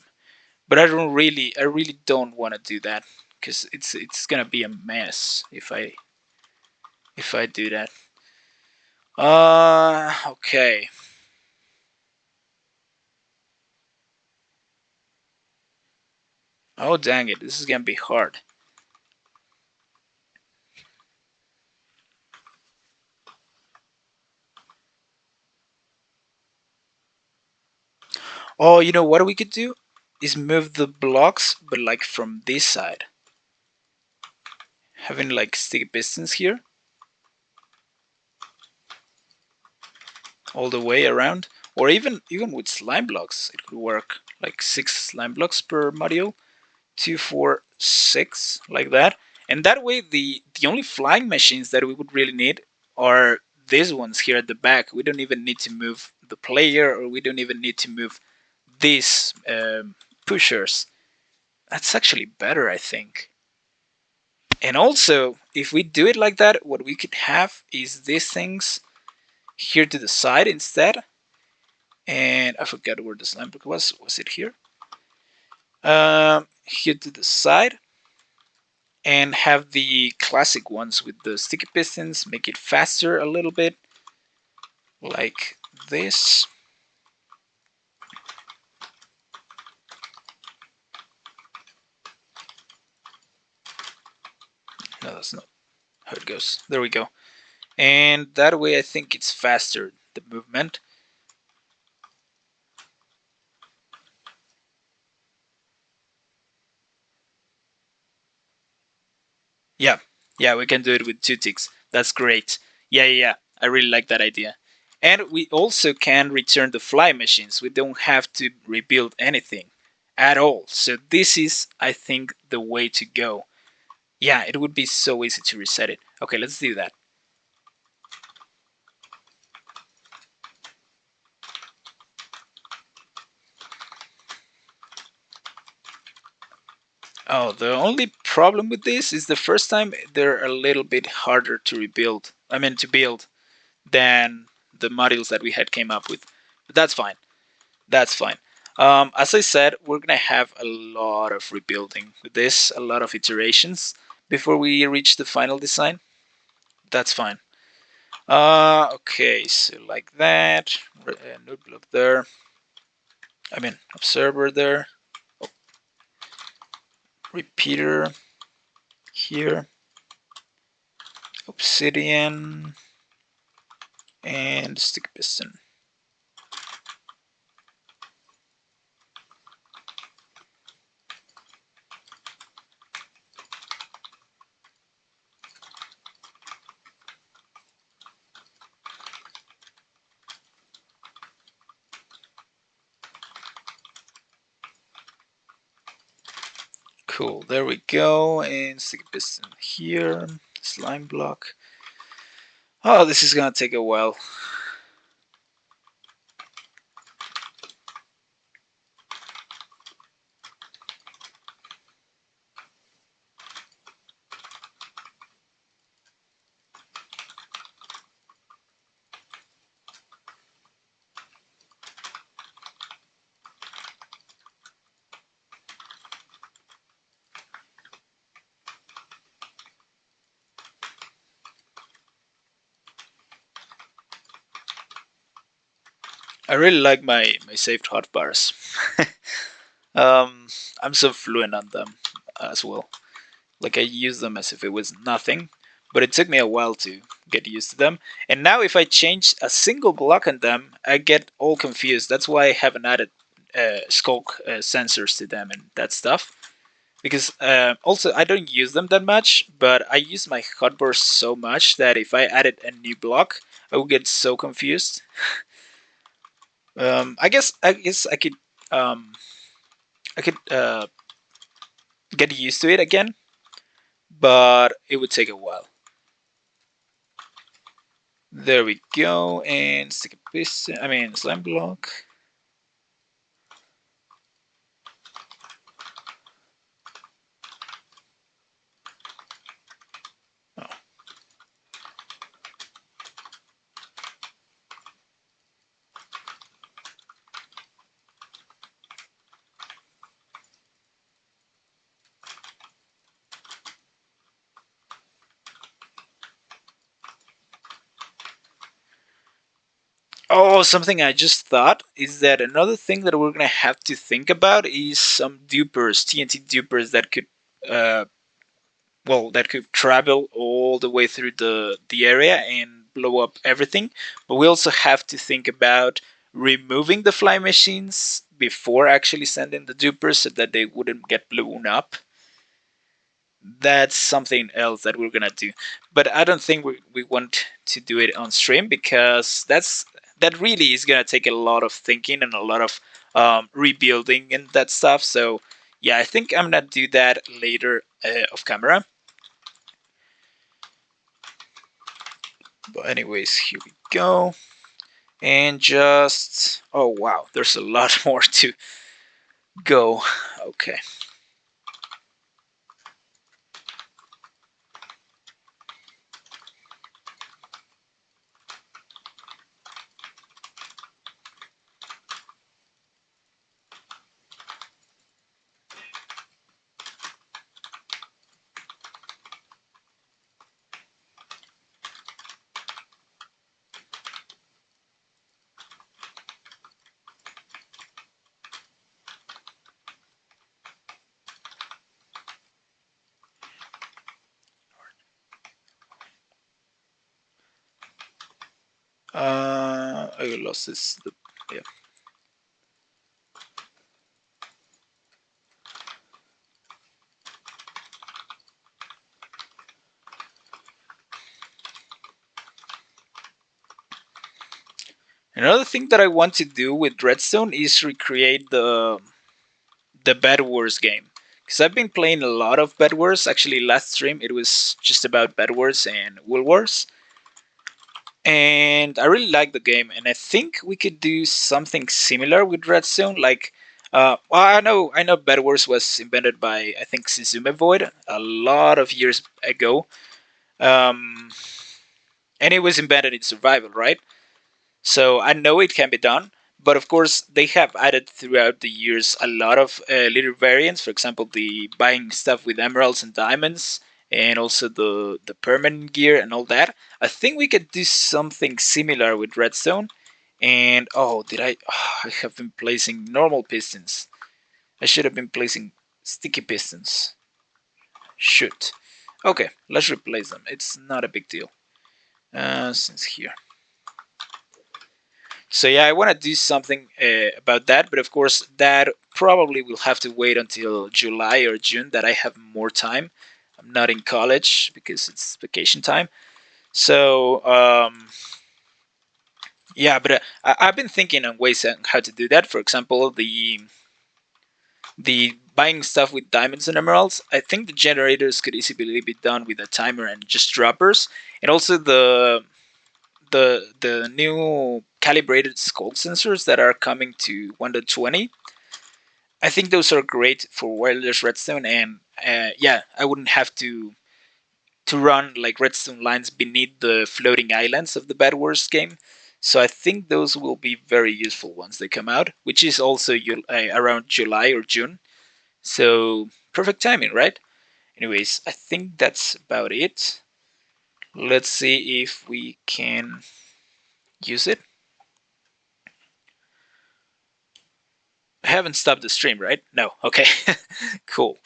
But I really don't want to do that because it's gonna be a mess if I do that. Okay. Oh dang it! This is gonna be hard. Oh, you know what we could do is move the blocks, but like from this side, having like sticky pistons here all the way around, or even with slime blocks, it could work. Like 6 slime blocks per module, 2, 4, 6, like that. And that way, the only flying machines that we would really need are these ones here at the back. We don't even need to move the player, or we don't even need to move these pushers. That's actually better, I think. And also, if we do it like that, what we could have is these things here to the side instead. And I forgot where the slime block was. Was it here? Here to the side. And have the classic ones with the sticky pistons. Make it faster a little bit. Like this. No, that's not how it goes. There we go. And that way I think it's faster, the movement. Yeah, yeah, we can do it with 2 ticks. That's great. Yeah. I really like that idea. And we also can return the fly machines. We don't have to rebuild anything at all. So this is, I think, the way to go. Yeah, it would be so easy to reset it. Okay, let's do that. Oh, the only problem with this is the first time they're a little bit harder to rebuild. I mean, to build than the modules that we had came up with. But that's fine. That's fine. As I said, we're gonna have a lot of rebuilding with this, a lot of iterations before we reach the final design. That's fine. Okay, so like that, node block there. I mean, observer there, repeater here, obsidian, and stick piston. Cool, there we go, and stick piston here, slime block. Oh, this is gonna take a while. I really like my saved hotbars. um, I'm so fluent on them as well. Like I use them as if it was nothing, but it took me a while to get used to them. And now if I change a single block on them, I get all confused. That's why I haven't added skulk sensors to them and that stuff. Because also I don't use them that much, but I use my hotbars so much that if I added a new block, I would get so confused. I guess um, I could get used to it again, but it would take a while. There we go, and stick a piston. I mean, slime block. Oh. Oh, something I just thought is that another thing that we're gonna have to think about is some dupers, TNT dupers that could, uh, that could travel all the way through the area and blow up everything. But we also have to think about removing the fly machines before actually sending the dupers so that they wouldn't get blown up. That's something else that we're gonna do. But I don't think we want to do it on stream because that really is gonna take a lot of thinking and a lot of rebuilding and that stuff. So yeah, I think I'm gonna do that later off camera. But anyways, here we go. And just oh wow, there's a lot more to go. Okay. I lost this. Yeah. Another thing that I want to do with Redstone is recreate the Bed Wars game. Because I've been playing a lot of Bed Wars. Actually, last stream it was just about Bed Wars and Wool Wars. And I really like the game. And I think we could do something similar with Redstone. Like, well, I know Bed Wars was invented by, I think, Suzume Void a lot of years ago. Um, and it was invented in survival, right? So I know it can be done, but of course they have added throughout the years a lot of little variants. For example, the buying stuff with emeralds and diamonds, and also the permanent gear and all that. I think we could do something similar with Redstone. And oh, did I? Oh, I have been placing normal pistons. I should have been placing sticky pistons. Shoot. Okay, let's replace them. It's not a big deal. Since here. So yeah, I want to do something about that, but of course that probably will have to wait until July or June that I have more time. I'm not in college because it's vacation time. So yeah, but I've been thinking on ways on how to do that. For example, the buying stuff with diamonds and emeralds. I think the generators could easily be done with a timer and just droppers, and also the new calibrated skull sensors that are coming to 1.20. I think those are great for wireless redstone, and yeah, I wouldn't have to run like redstone lines beneath the floating islands of the Bad Wars game. So I think those will be very useful once they come out, which is also around July or June. So perfect timing, right? Anyways, I think that's about it. Let's see if we can use it. I haven't stopped the stream, right? No. Okay. Cool.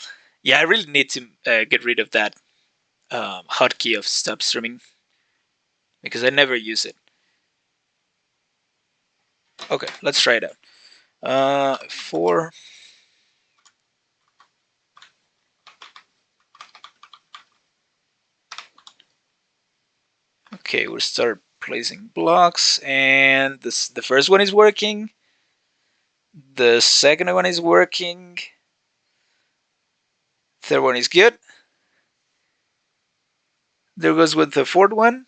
Yeah, I really need to get rid of that hotkey of stop streaming because I never use it. Okay, let's try it out. 4. Okay, we'll start placing blocks, and the first one is working. The second one is working. Third one is good. There goes with the fourth one.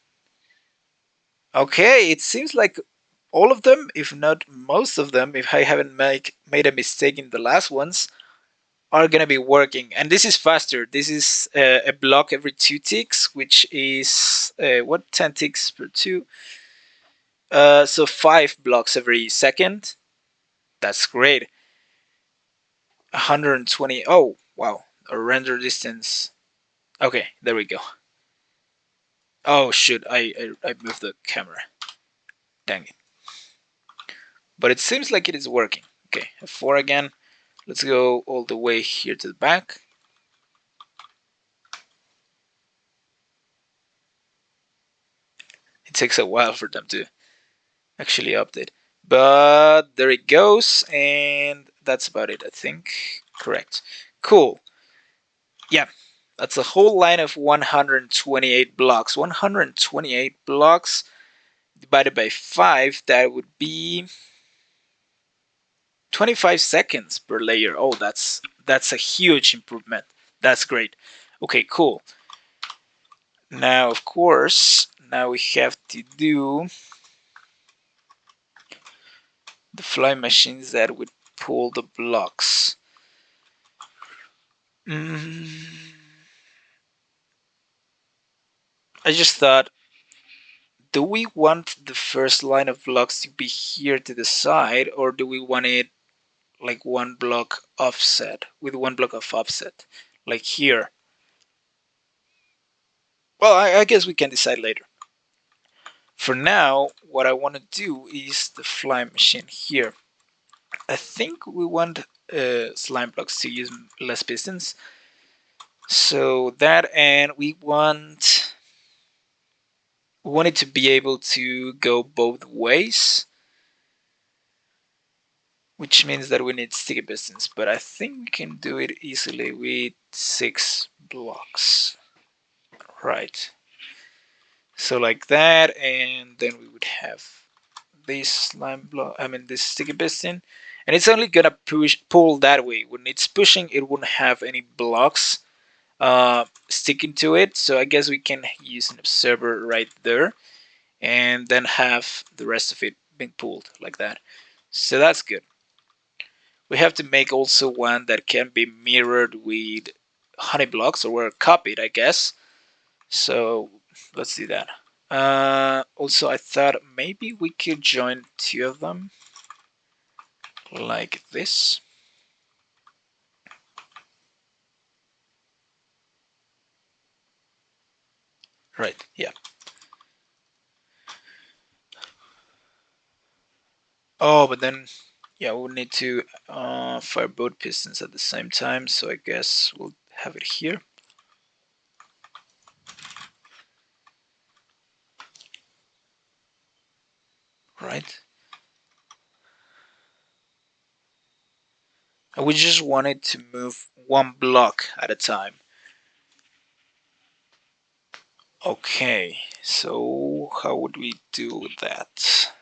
Okay, it seems like all of them, if not most of them, if I haven't made a mistake in the last ones, are gonna be working. And this is faster. This is a block every 2 ticks, which is what, 10 ticks per 2. So 5 blocks every second. That's great. 120. Oh wow, a render distance. Okay, there we go. Oh shoot, I moved the camera. Dang it. But it seems like it is working. Okay, F4 again. Let's go all the way here to the back. It takes a while for them to actually update. But there it goes, and that's about it, I think. Correct. Cool. Yeah, that's a whole line of 128 blocks. 128 blocks divided by 5, that would be 25 seconds per layer. Oh, that's a huge improvement. That's great. Okay, cool. Now, of course, now we have to do the fly machines that would pull the blocks. I just thought, do we want the first line of blocks to be here to the side, or do we want it like one block offset, with one block of offset, like here? Well, I guess we can decide later. For now, what I want to do is the fly machine here. I think we want slime blocks to use less pistons. So that, and we want it to be able to go both ways, which means that we need sticky pistons, but I think we can do it easily with 6 blocks. Right. So like that, and then we would have this slime block, this sticky piston, and it's only gonna pull that way. When it's pushing, it wouldn't have any blocks sticking to it, so I guess we can use an observer right there, and then have the rest of it being pulled like that. So that's good. We have to make also one that can be mirrored with honey blocks, or copied, I guess. So let's do that. Also, I thought maybe we could join 2 of them like this. Right, yeah. Oh, but then, yeah, we'll need to fire both pistons at the same time, so I guess we'll have it here. Right. And we just wanted to move 1 block at a time. Okay, so how would we do that?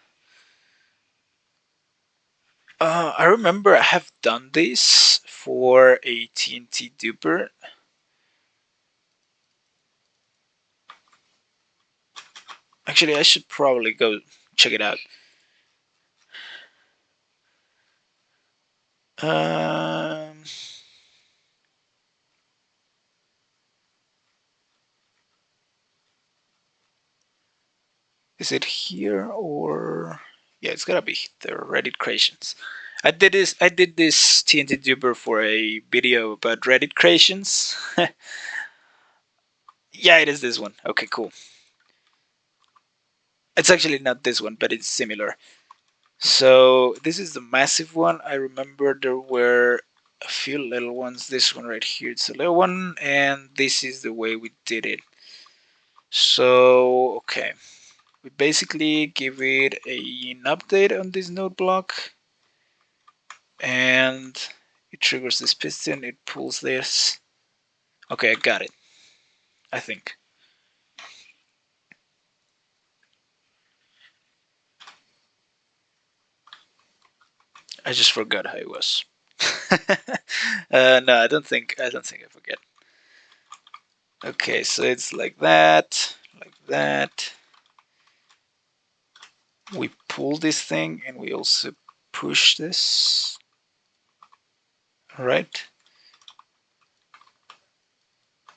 I remember I have done this for a TNT duper. Actually, I should probably go check it out. Um, is it here, or yeah, it's gotta be the Reddit creations. I did this TNT duper for a video about Reddit creations. Yeah, it is this one. Okay, cool. It's actually not this one, but it's similar. So this is the massive one. I remember there were a few little ones. This one right here, it's a little one, and this is the way we did it. So okay, we basically give it an update on this node block, and it triggers this piston. It pulls this. Okay, I got it. I think. I just forgot how it was. No, I don't think. I don't think I forget. Okay, so it's like that, like that. We pull this thing, and we also push this. All right.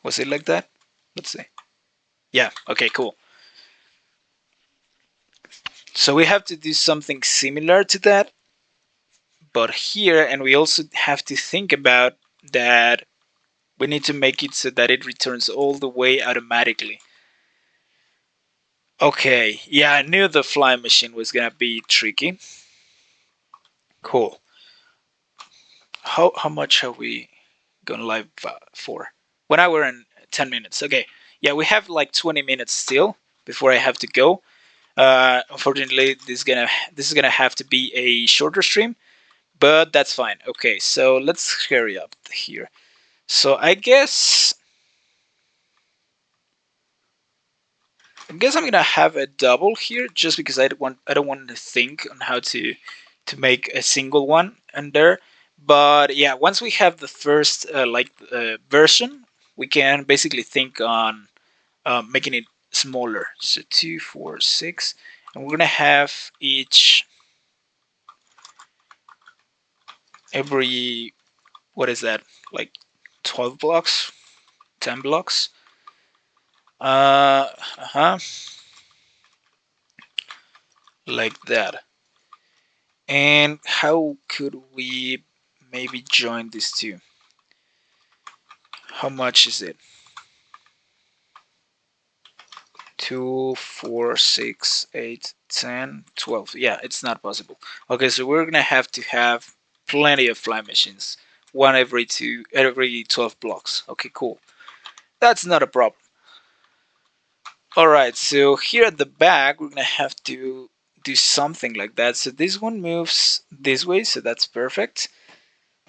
Was it like that? Let's see. Yeah. Okay. Cool. So we have to do something similar to that, but here, and we also have to think about that we need to make it so that it returns all the way automatically. Okay, yeah, I knew the fly machine was gonna be tricky. Cool. How much are we going live for? 1 hour and 10 minutes. Okay, yeah, we have like 20 minutes still before I have to go. Unfortunately, this is gonna have to be a shorter stream, but that's fine. Okay, so let's hurry up here. So I guess I'm gonna have a double here just because I don't want to think on how to make a single one in there. But yeah, once we have the first version, we can basically think on making it smaller. So 2, 4, 6, and we're gonna have each every what is that, like 12 blocks, 10 blocks. Uh-huh, like that. And how could we maybe join these two? How much is it? 2, 4, 6, 8, 10, 12. Yeah, it's not possible. Okay, so we're gonna have to have plenty of fly machines. One every 12 blocks. Okay, cool. That's not a problem. Alright, so here at the back, we're gonna have to do something like that. So this one moves this way, so that's perfect.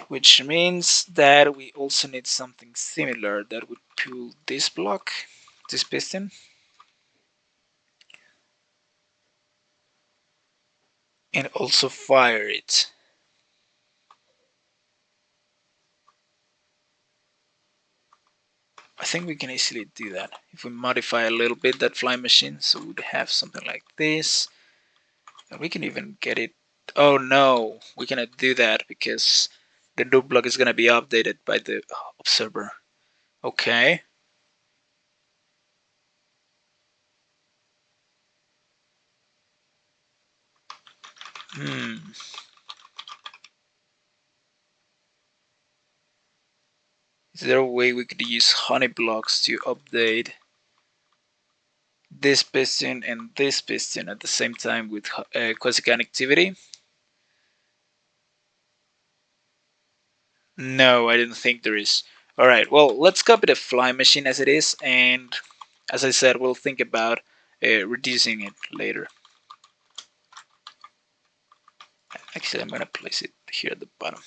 Which means that we also need something similar that would pull this block, this piston, and also fire it. I think we can easily do that if we modify a little bit that fly machine, so we'd have something like this, and we can even get it. Oh no, we cannot do that because the new block is gonna be updated by the observer. Okay. Hmm. Is there a way we could use honey blocks to update this piston and this piston at the same time with quasi connectivity? No, I didn't think there is. Alright, well, let's copy the fly machine as it is, and as I said, we'll think about reducing it later. Actually, I'm gonna place it here at the bottom.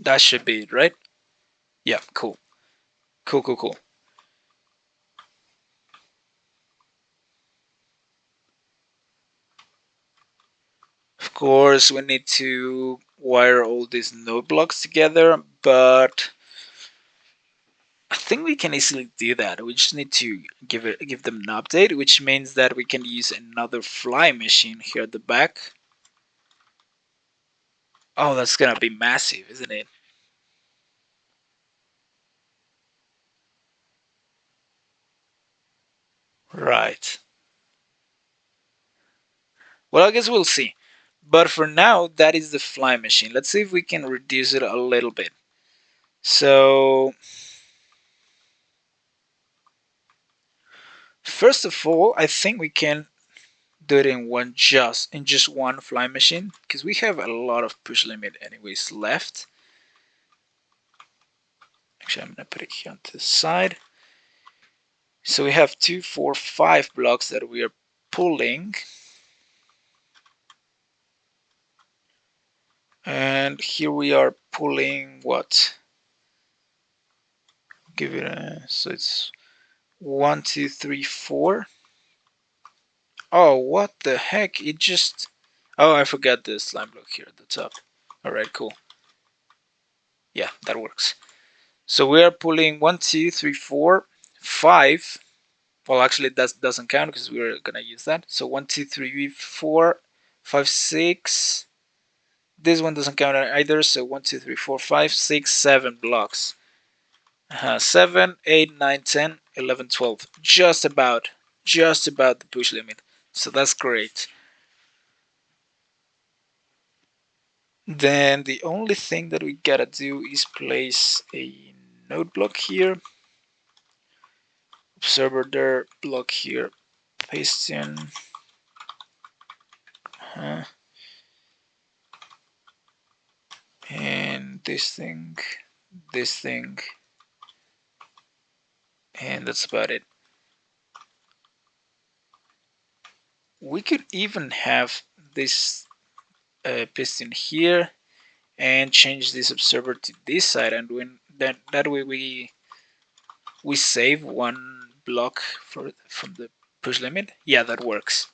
That should be it, right? Yeah, cool. Cool, cool, cool. Of course, we need to wire all these node blocks together, but I think we can easily do that. We just need to give them an update, which means that we can use another fly machine here at the back. Oh, that's gonna be massive, isn't it? Right. Well, I guess we'll see. But for now, that is the fly machine. Let's see if we can reduce it a little bit. So, first of all, I think we can do it in just one fly machine because we have a lot of push limit anyways left. Actually, I'm gonna put it here on the side. So we have 2, 4, 5 blocks that we are pulling. And here we are pulling what? Give it a, so it's 1, 2, 3, 4. Oh, what the heck? It just, oh, I forgot the slime block here at the top. Alright, cool. Yeah, that works. So we are pulling 1, 2, 3, 4, 5. Well, actually, that doesn't count because we're gonna use that. So 1, 2, 3, 4, 5, 6. This one doesn't count either. So 1, 2, 3, 4, 5, 6, 7 blocks. 7, 8, 9, 10, 11, 12. Just about the push limit. So that's great. Then the only thing that we gotta do is place a node block here, observer there, block here, piston, and this thing, and that's about it. We could even have this piston here and change this observer to this side, and when that way we save one block from the push limit. Yeah, that works.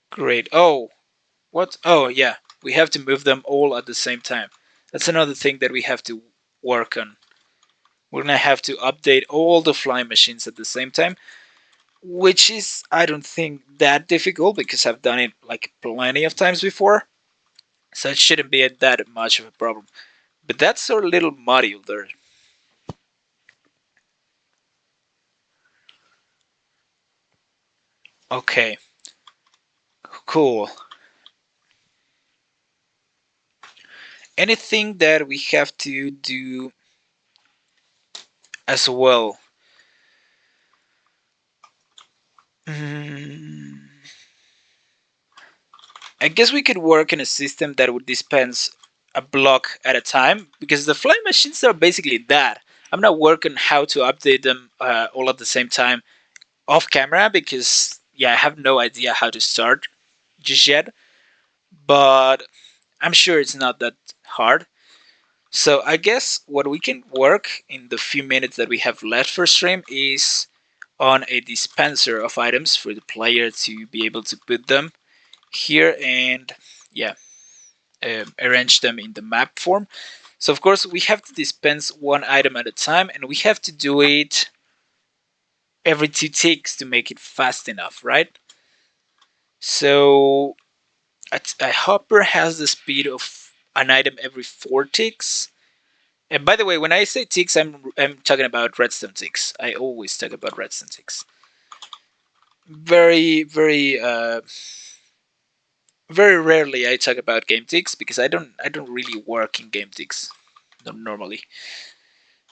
Great. Oh, what? Oh, yeah. We have to move them all at the same time. That's another thing that we have to work on. We're gonna have to update all the fly machines at the same time, which is, I don't think, that difficult because I've done it like plenty of times before. So it shouldn't be that much of a problem. But that's our little module there. Okay, cool. Anything that we have to do as well. Mm, I guess we could work in a system that would dispense a block at a time because the fly machines are basically that. I'm not working how to update them all at the same time off camera because yeah, I have no idea how to start just yet. But I'm sure it's not that hard. So I guess what we can work in the few minutes that we have left for stream is on a dispenser of items for the player to be able to put them here and yeah, arrange them in the map form. So of course we have to dispense one item at a time, and we have to do it every 2 ticks to make it fast enough, right? So a hopper has the speed of an item every 4 ticks. And by the way, when I say ticks, I'm talking about redstone ticks. I always talk about redstone ticks. Very rarely I talk about game ticks because I don't really work in game ticks normally.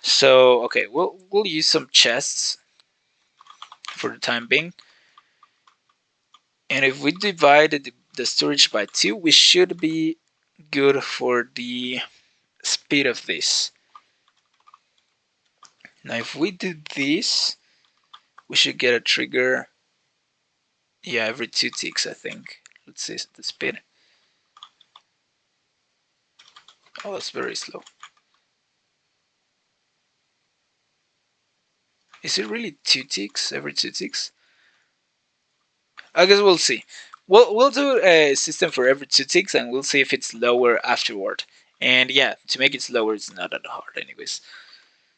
So okay, we'll use some chests for the time being, and if we divide the storage by 2, we should be good for the speed of this. Now if we do this, we should get a trigger, yeah, every 2 ticks I think. Let's see the speed. Oh, that's very slow. Is it really 2 ticks every 2 ticks? I guess we'll see. We'll do a system for every 2 ticks, and we'll see if it's lower afterward. And yeah, to make it slower, it's not that hard, anyways.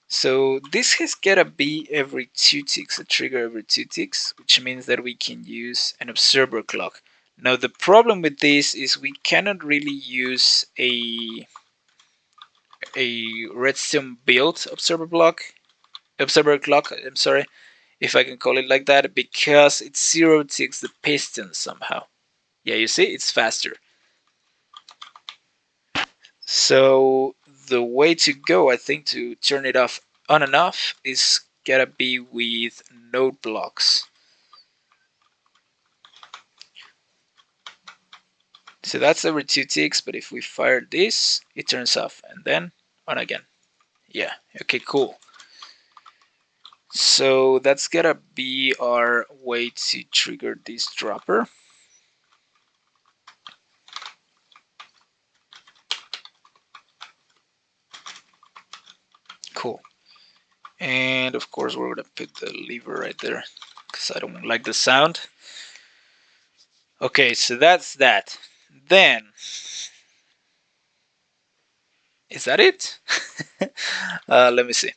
So this has gotta be every 2 ticks, a trigger every 2 ticks, which means that we can use an observer clock. Now the problem with this is we cannot really use a redstone built observer clock. I'm sorry, if I can call it like that, because it 0 ticks the piston somehow. Yeah, you see, it's faster. So the way to go, I think, to turn it off on and off is gotta be with node blocks. So that's every 2 ticks, but if we fire this, it turns off and then on again. Yeah, okay, cool. So that's gotta be our way to trigger this dropper. Cool. And of course we're gonna put the lever right there because I don't like the sound. Okay, so that's that. Then, is that it? Let me see.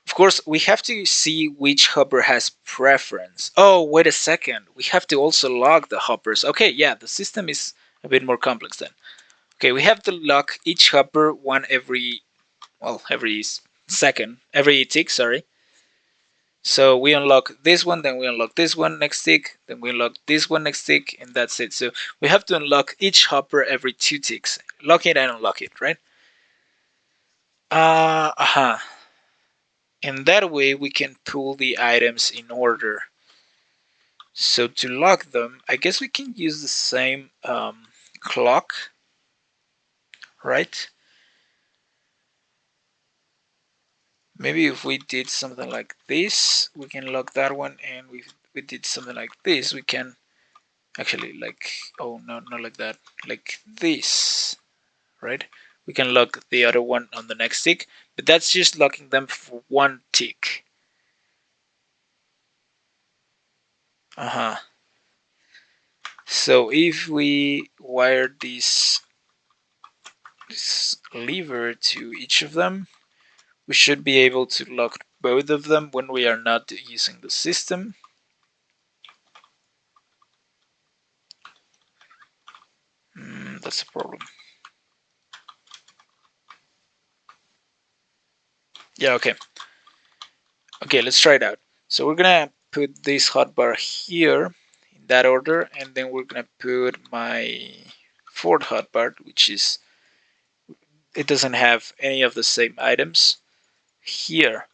Of course, we have to see which hopper has preference. Oh, wait a second. We have to also log the hoppers. Okay, yeah, the system is a bit more complex then. Okay, we have to log each hopper one every, well, every second, every tick, sorry. So we unlock this one, then we unlock this one next tick, then we unlock this one next tick, and that's it. So we have to unlock each hopper every 2 ticks. Lock it and unlock it, right? Uh-huh. And that way we can pull the items in order. So to lock them, I guess we can use the same clock, right? Maybe if we did something like this, we can lock that one, and we did something like this, we can actually like, oh no, not like that, like this, right? We can lock the other one on the next tick, but that's just locking them for one tick. Uh-huh. So if we wire this lever to each of them, we should be able to lock both of them when we are not using the system. That's a problem. Yeah, okay. Okay, let's try it out. So we're gonna put this hotbar here in that order, and then we're gonna put my fourth hotbar, which is, it doesn't have any of the same items, here.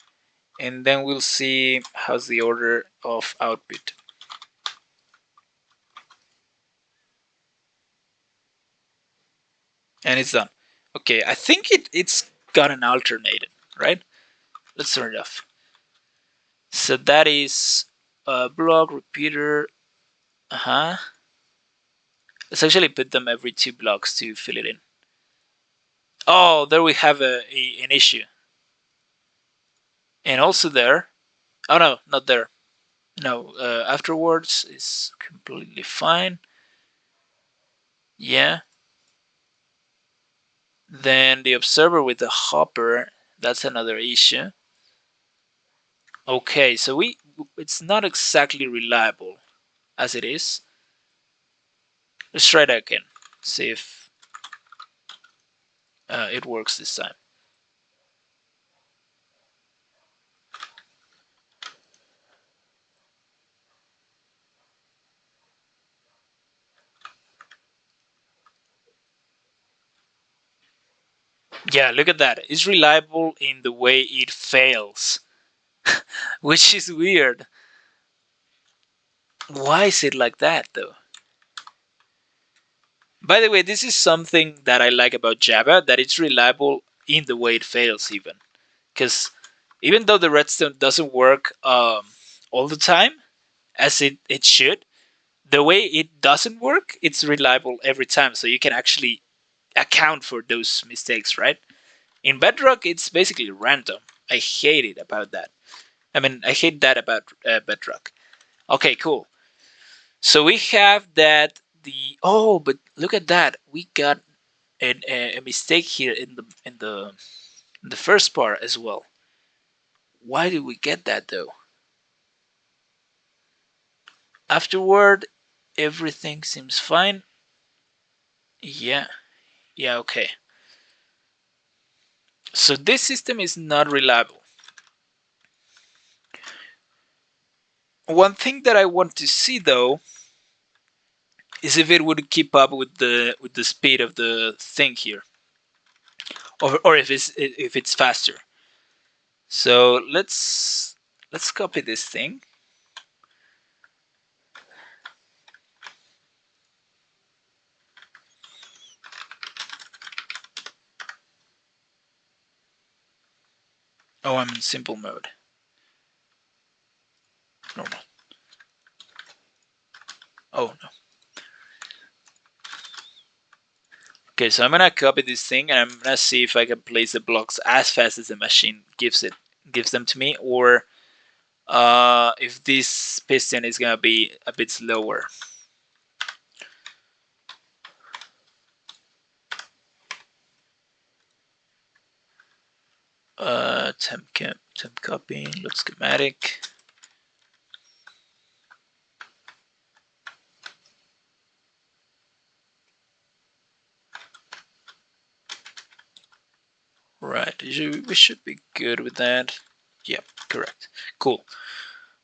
And then we'll see how's the order of output. And it's done. Okay, I think it's gotten alternated, right? Let's turn it off. So that is a block repeater. Uh-huh. Let's actually put them every 2 blocks to fill it in. Oh, there we have an issue. And also there. Oh no, not there. No, afterwards is completely fine. Yeah. Then the observer with the hopper, that's another issue. Okay, so it's not exactly reliable as it is. Let's try that again. See if it works this time. Yeah, look at that. It's reliable in the way it fails, which is weird. Why is it like that though? By the way, this is something that I like about Java, that it's reliable in the way it fails even. Because even though the redstone doesn't work all the time, as it should, the way it doesn't work, it's reliable every time. So you can actually account for those mistakes, right? In Bedrock, it's basically random. I hate it about that. I mean, I hate that about Bedrock. Okay, cool. So we have that the, oh, but look at that. We got a mistake here in the first part as well. Why did we get that though? Afterward, everything seems fine. Yeah, yeah, okay. So this system is not reliable. One thing that I want to see though is if it would keep up with the speed of the thing here, or if it's faster. So let's copy this thing. Oh, I'm in simple mode. Normal. Oh no. Okay, so I'm gonna copy this thing and I'm gonna see if I can place the blocks as fast as the machine gives them to me, or if this piston is gonna be a bit slower. Temp copying, load schematic. Right, we should be good with that. Yep, correct. Cool.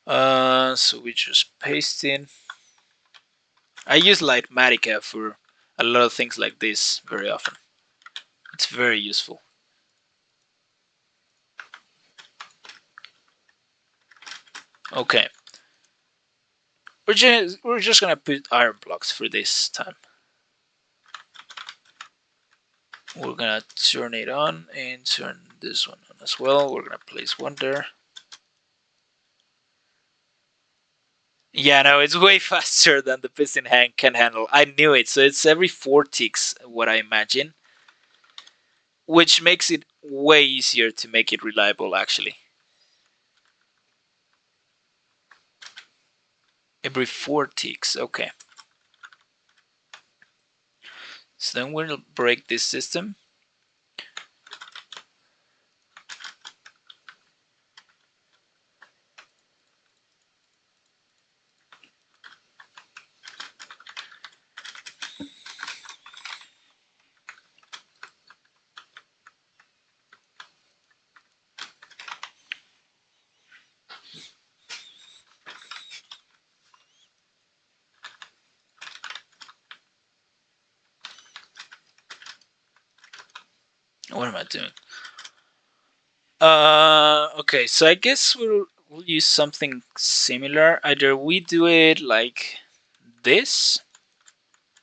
So we just paste in. I use Lightmatica for a lot of things like this very often. It's very useful. Okay. We're just gonna put iron blocks for this time. We're gonna turn it on and turn this one on as well. We're gonna place one there. Yeah, no, it's way faster than the piston hand can handle. I knew it. So it's every 4 ticks, what I imagine, which makes it way easier to make it reliable, actually. Every 4 ticks, okay. So then we'll break this system. What am I doing? Okay, so I guess we'll use something similar. Either we do it like this,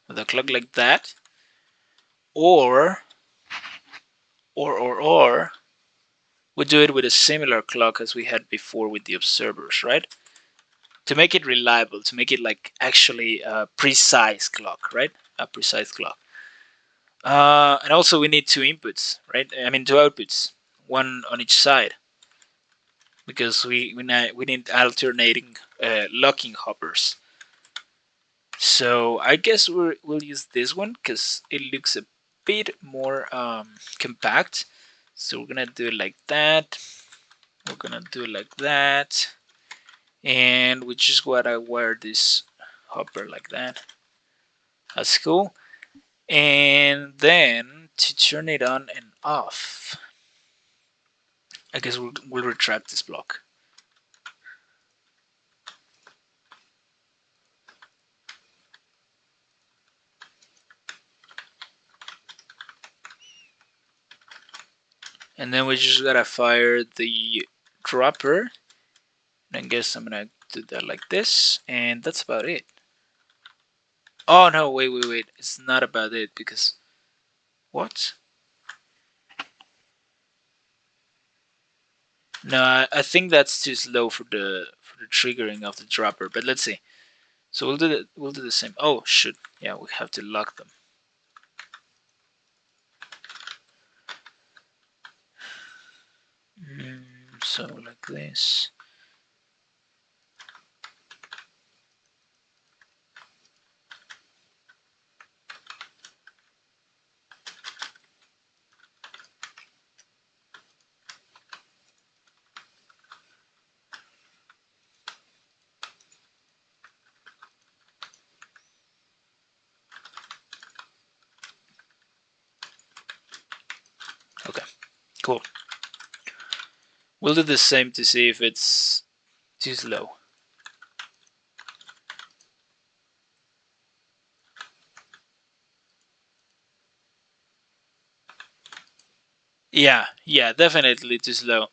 with a clock like that, or we do it with a similar clock as we had before with the observers, right? To make it reliable, to make it like actually a precise clock, right? A precise clock. And also we need two inputs, right? I mean two outputs, one on each side, because we need alternating locking hoppers. So I guess we'll use this one because it looks a bit more compact. So we're gonna do it like that. We're gonna do it like that, and we just gotta wire this hopper like that. That's cool. And then to turn it on and off, I guess we'll retract this block. And then we just gotta fire the dropper. And I guess I'm gonna do that like this, and that's about it. Oh no, wait. It's not about it because what? No, I think that's too slow for the triggering of the dropper. But let's see. So we'll do the same. Oh shoot! Yeah, we have to lock them. So like this. Okay, cool. We'll do the same to see if it's too slow. Yeah, yeah, definitely too slow.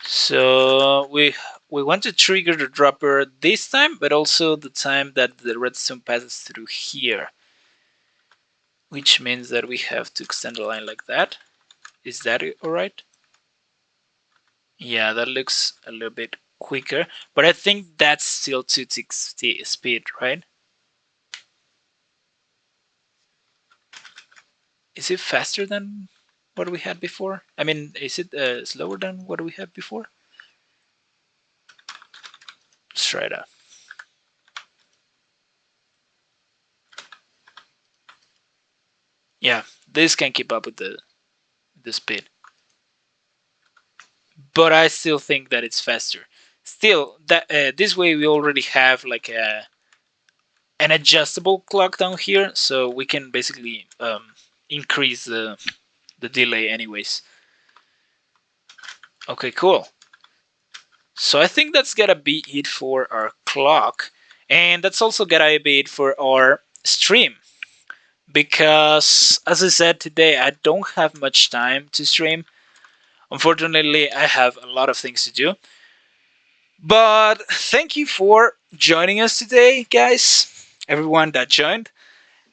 So we want to trigger the dropper this time, but also the time that the redstone passes through here, which means that we have to extend the line like that. Is that all right? Yeah, that looks a little bit quicker, but I think that's still 260 speed, right? Is it faster than what we had before? I mean, is it slower than what we had before? Let's try it out. Yeah, this can keep up with the speed, but I still think that it's faster. Still, that this way we already have like an adjustable clock down here, so we can basically increase the delay anyways. Okay, cool. So I think that's gonna be it for our clock, and that's also gonna be it for our stream. Because, as I said today, I don't have much time to stream. Unfortunately, I have a lot of things to do. But thank you for joining us today, guys. Everyone that joined.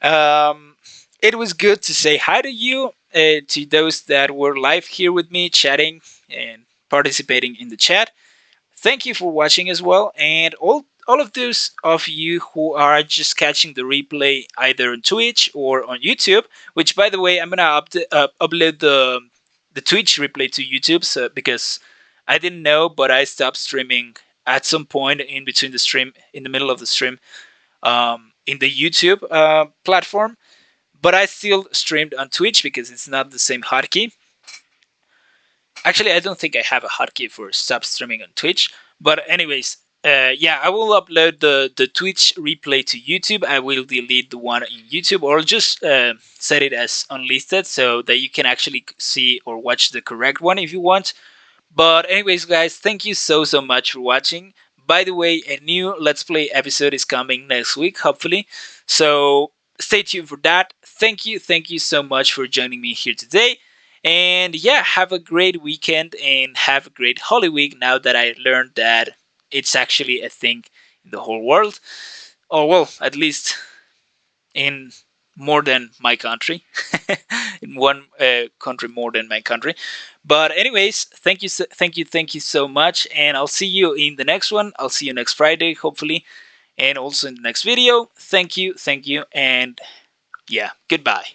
Um, it was good to say hi to you, to those that were live here with me, chatting and participating in the chat. Thank you for watching as well, and all of those of you who are just catching the replay either on Twitch or on YouTube. Which, by the way, I'm gonna upload the Twitch replay to YouTube, so, because I didn't know, but I stopped streaming at some point in between the stream, in the middle of the stream, in the YouTube platform. But I still streamed on Twitch because it's not the same hotkey. Actually, I don't think I have a hotkey for stop streaming on Twitch. But anyways, yeah, I will upload the Twitch replay to YouTube. I will delete the one in YouTube, or just set it as unlisted so that you can actually see or watch the correct one if you want. But anyways, guys, thank you so much for watching. By the way, a new Let's Play episode is coming next week, hopefully. So stay tuned for that. Thank you so much for joining me here today. And yeah, have a great weekend and have a great Holy Week now that I learned that it's actually a thing in the whole world. Or well, at least in more than my country, in one country more than my country. But anyways, thank you so much, and I'll see you in the next one. I'll see you next Friday, hopefully, and also in the next video. Thank you, and yeah, goodbye.